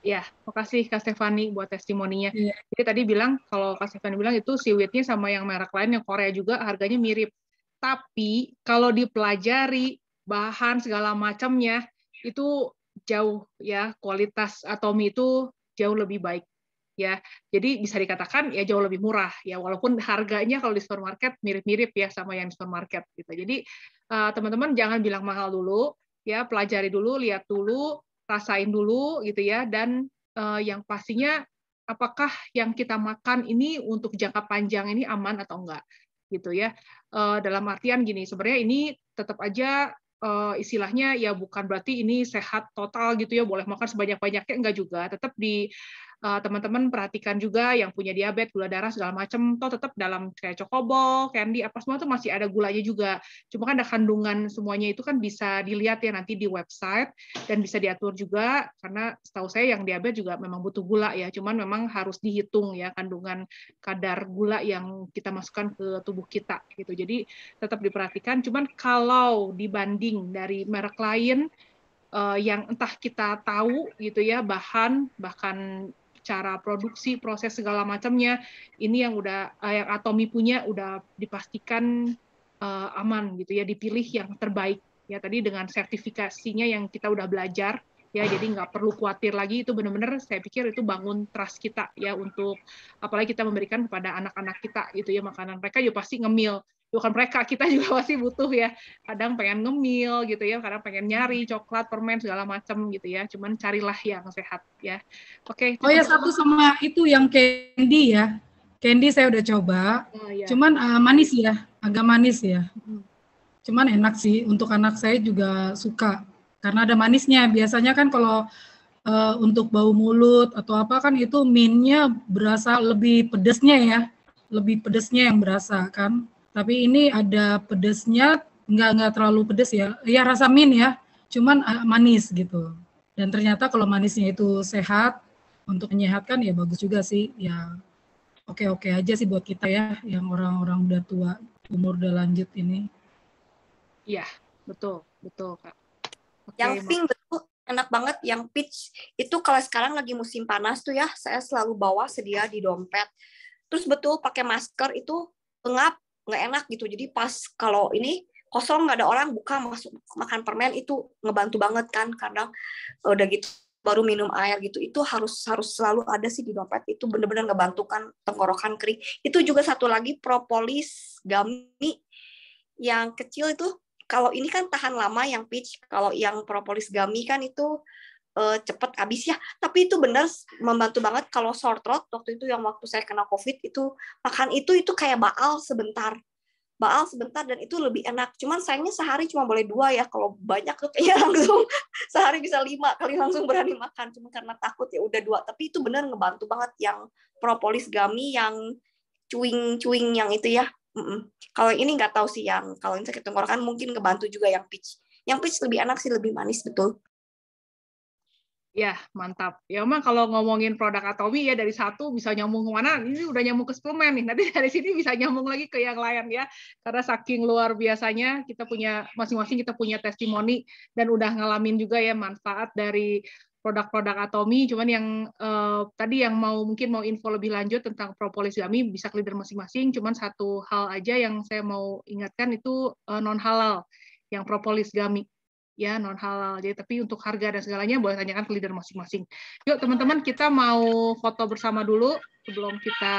Ya, makasih Kak Stefani buat testimoninya. Yeah. Jadi tadi bilang, kalau Kak Stefani bilang itu seaweed-nya sama yang merek lain, yang Korea juga harganya mirip. Tapi kalau dipelajari bahan segala macamnya, itu jauh ya, kualitas Atomy itu jauh lebih baik. Ya, jadi bisa dikatakan ya jauh lebih murah ya, walaupun harganya kalau di supermarket mirip-mirip ya sama yang di supermarket gitu. Jadi teman-teman jangan bilang mahal dulu, ya pelajari dulu, lihat dulu, rasain dulu gitu ya, dan yang pastinya apakah yang kita makan ini untuk jangka panjang ini aman atau enggak gitu ya. Dalam artian gini, sebenarnya ini tetap aja istilahnya ya bukan berarti ini sehat total gitu ya, boleh makan sebanyak-banyaknya, enggak juga. Tetap di teman-teman perhatikan juga yang punya diabetes, gula darah segala macam, toh tetap dalam kayak cokobol, candy apa semua tuh masih ada gulanya juga. Cuma kan ada kandungan semuanya itu kan bisa dilihat ya nanti di website dan bisa diatur juga, karena setahu saya yang diabetes juga memang butuh gula ya, cuman memang harus dihitung ya kandungan kadar gula yang kita masukkan ke tubuh kita gitu. Jadi tetap diperhatikan. Cuman kalau dibanding dari merek lain yang entah kita tahu gitu ya bahkan cara produksi, proses segala macamnya, ini yang udah yang Atomy punya udah dipastikan aman gitu ya, dipilih yang terbaik ya, tadi dengan sertifikasinya yang kita udah belajar ya, jadi nggak perlu khawatir lagi. Itu benar-benar saya pikir itu bangun trust kita ya, untuk apalagi kita memberikan kepada anak-anak kita gitu ya, makanan mereka juga pasti ngemil, bukan mereka, kita juga pasti butuh ya, kadang pengen ngemil gitu ya, kadang pengen nyari coklat, permen segala macam gitu ya, cuman carilah yang sehat ya. Oke. Oh ya, satu sama itu yang candy ya, candy saya udah coba, cuman manis ya, agak manis ya, cuman enak sih, untuk anak saya juga suka karena ada manisnya. Biasanya kan kalau untuk bau mulut atau apa kan itu mintnya berasa lebih pedesnya ya, lebih pedesnya yang berasa kan. Tapi ini ada pedesnya, nggak terlalu pedes ya, ya rasa mint ya, cuman manis gitu. Dan ternyata kalau manisnya itu sehat, untuk menyehatkan ya bagus juga sih, ya oke-oke aja sih buat kita ya, yang orang-orang udah tua, umur udah lanjut ini. Iya, betul Kak. Yang pink betul enak banget, yang peach itu kalau sekarang lagi musim panas tuh ya, saya selalu bawa sedia di dompet. Terus betul pakai masker itu pengap, nggak enak gitu. Jadi pas kalau ini kosong nggak ada orang, buka masuk makan permen itu ngebantu banget kan. Kadang udah gitu baru minum air gitu, itu harus selalu ada sih di dompet. Itu bener-bener ngebantu kan tenggorokan kering. Itu juga satu lagi propolis gummy yang kecil itu. Kalau ini kan tahan lama yang peach, kalau yang propolis gummy kan itu cepet habis ya. Tapi itu benar membantu banget kalau sore throat. Waktu itu yang waktu saya kena COVID itu makan itu kayak baal sebentar dan itu lebih enak. Cuman sayangnya sehari cuma boleh 2 ya. Kalau banyak tuh kayaknya langsung sehari bisa 5 kali langsung berani makan. Cuma karena takut ya udah 2. Tapi itu benar ngebantu banget yang propolis gummy yang cuing yang itu ya. Kalau ini nggak tahu sih, yang kalau ini sakit tenggorokan mungkin ngebantu juga yang peach. Yang peach lebih enak sih, lebih manis betul. Ya, mantap. Ya, memang kalau ngomongin produk Atomy ya dari satu bisa nyambung kemana, ini udah nyambung ke suplemen nih. Nanti dari sini bisa nyambung lagi ke yang lain ya. Karena saking luar biasanya, kita punya masing-masing kita punya testimoni dan udah ngalamin juga ya manfaat dari produk-produk Atomy. Cuman yang tadi yang mungkin mau info lebih lanjut tentang propolis gummy bisa ke leader masing-masing. Cuman satu hal aja yang saya mau ingatkan itu non halal yang propolis gummy. Ya, non halal. Jadi tapi untuk harga dan segalanya boleh tanyakan ke leader masing-masing. Yuk teman-teman, kita mau foto bersama dulu sebelum kita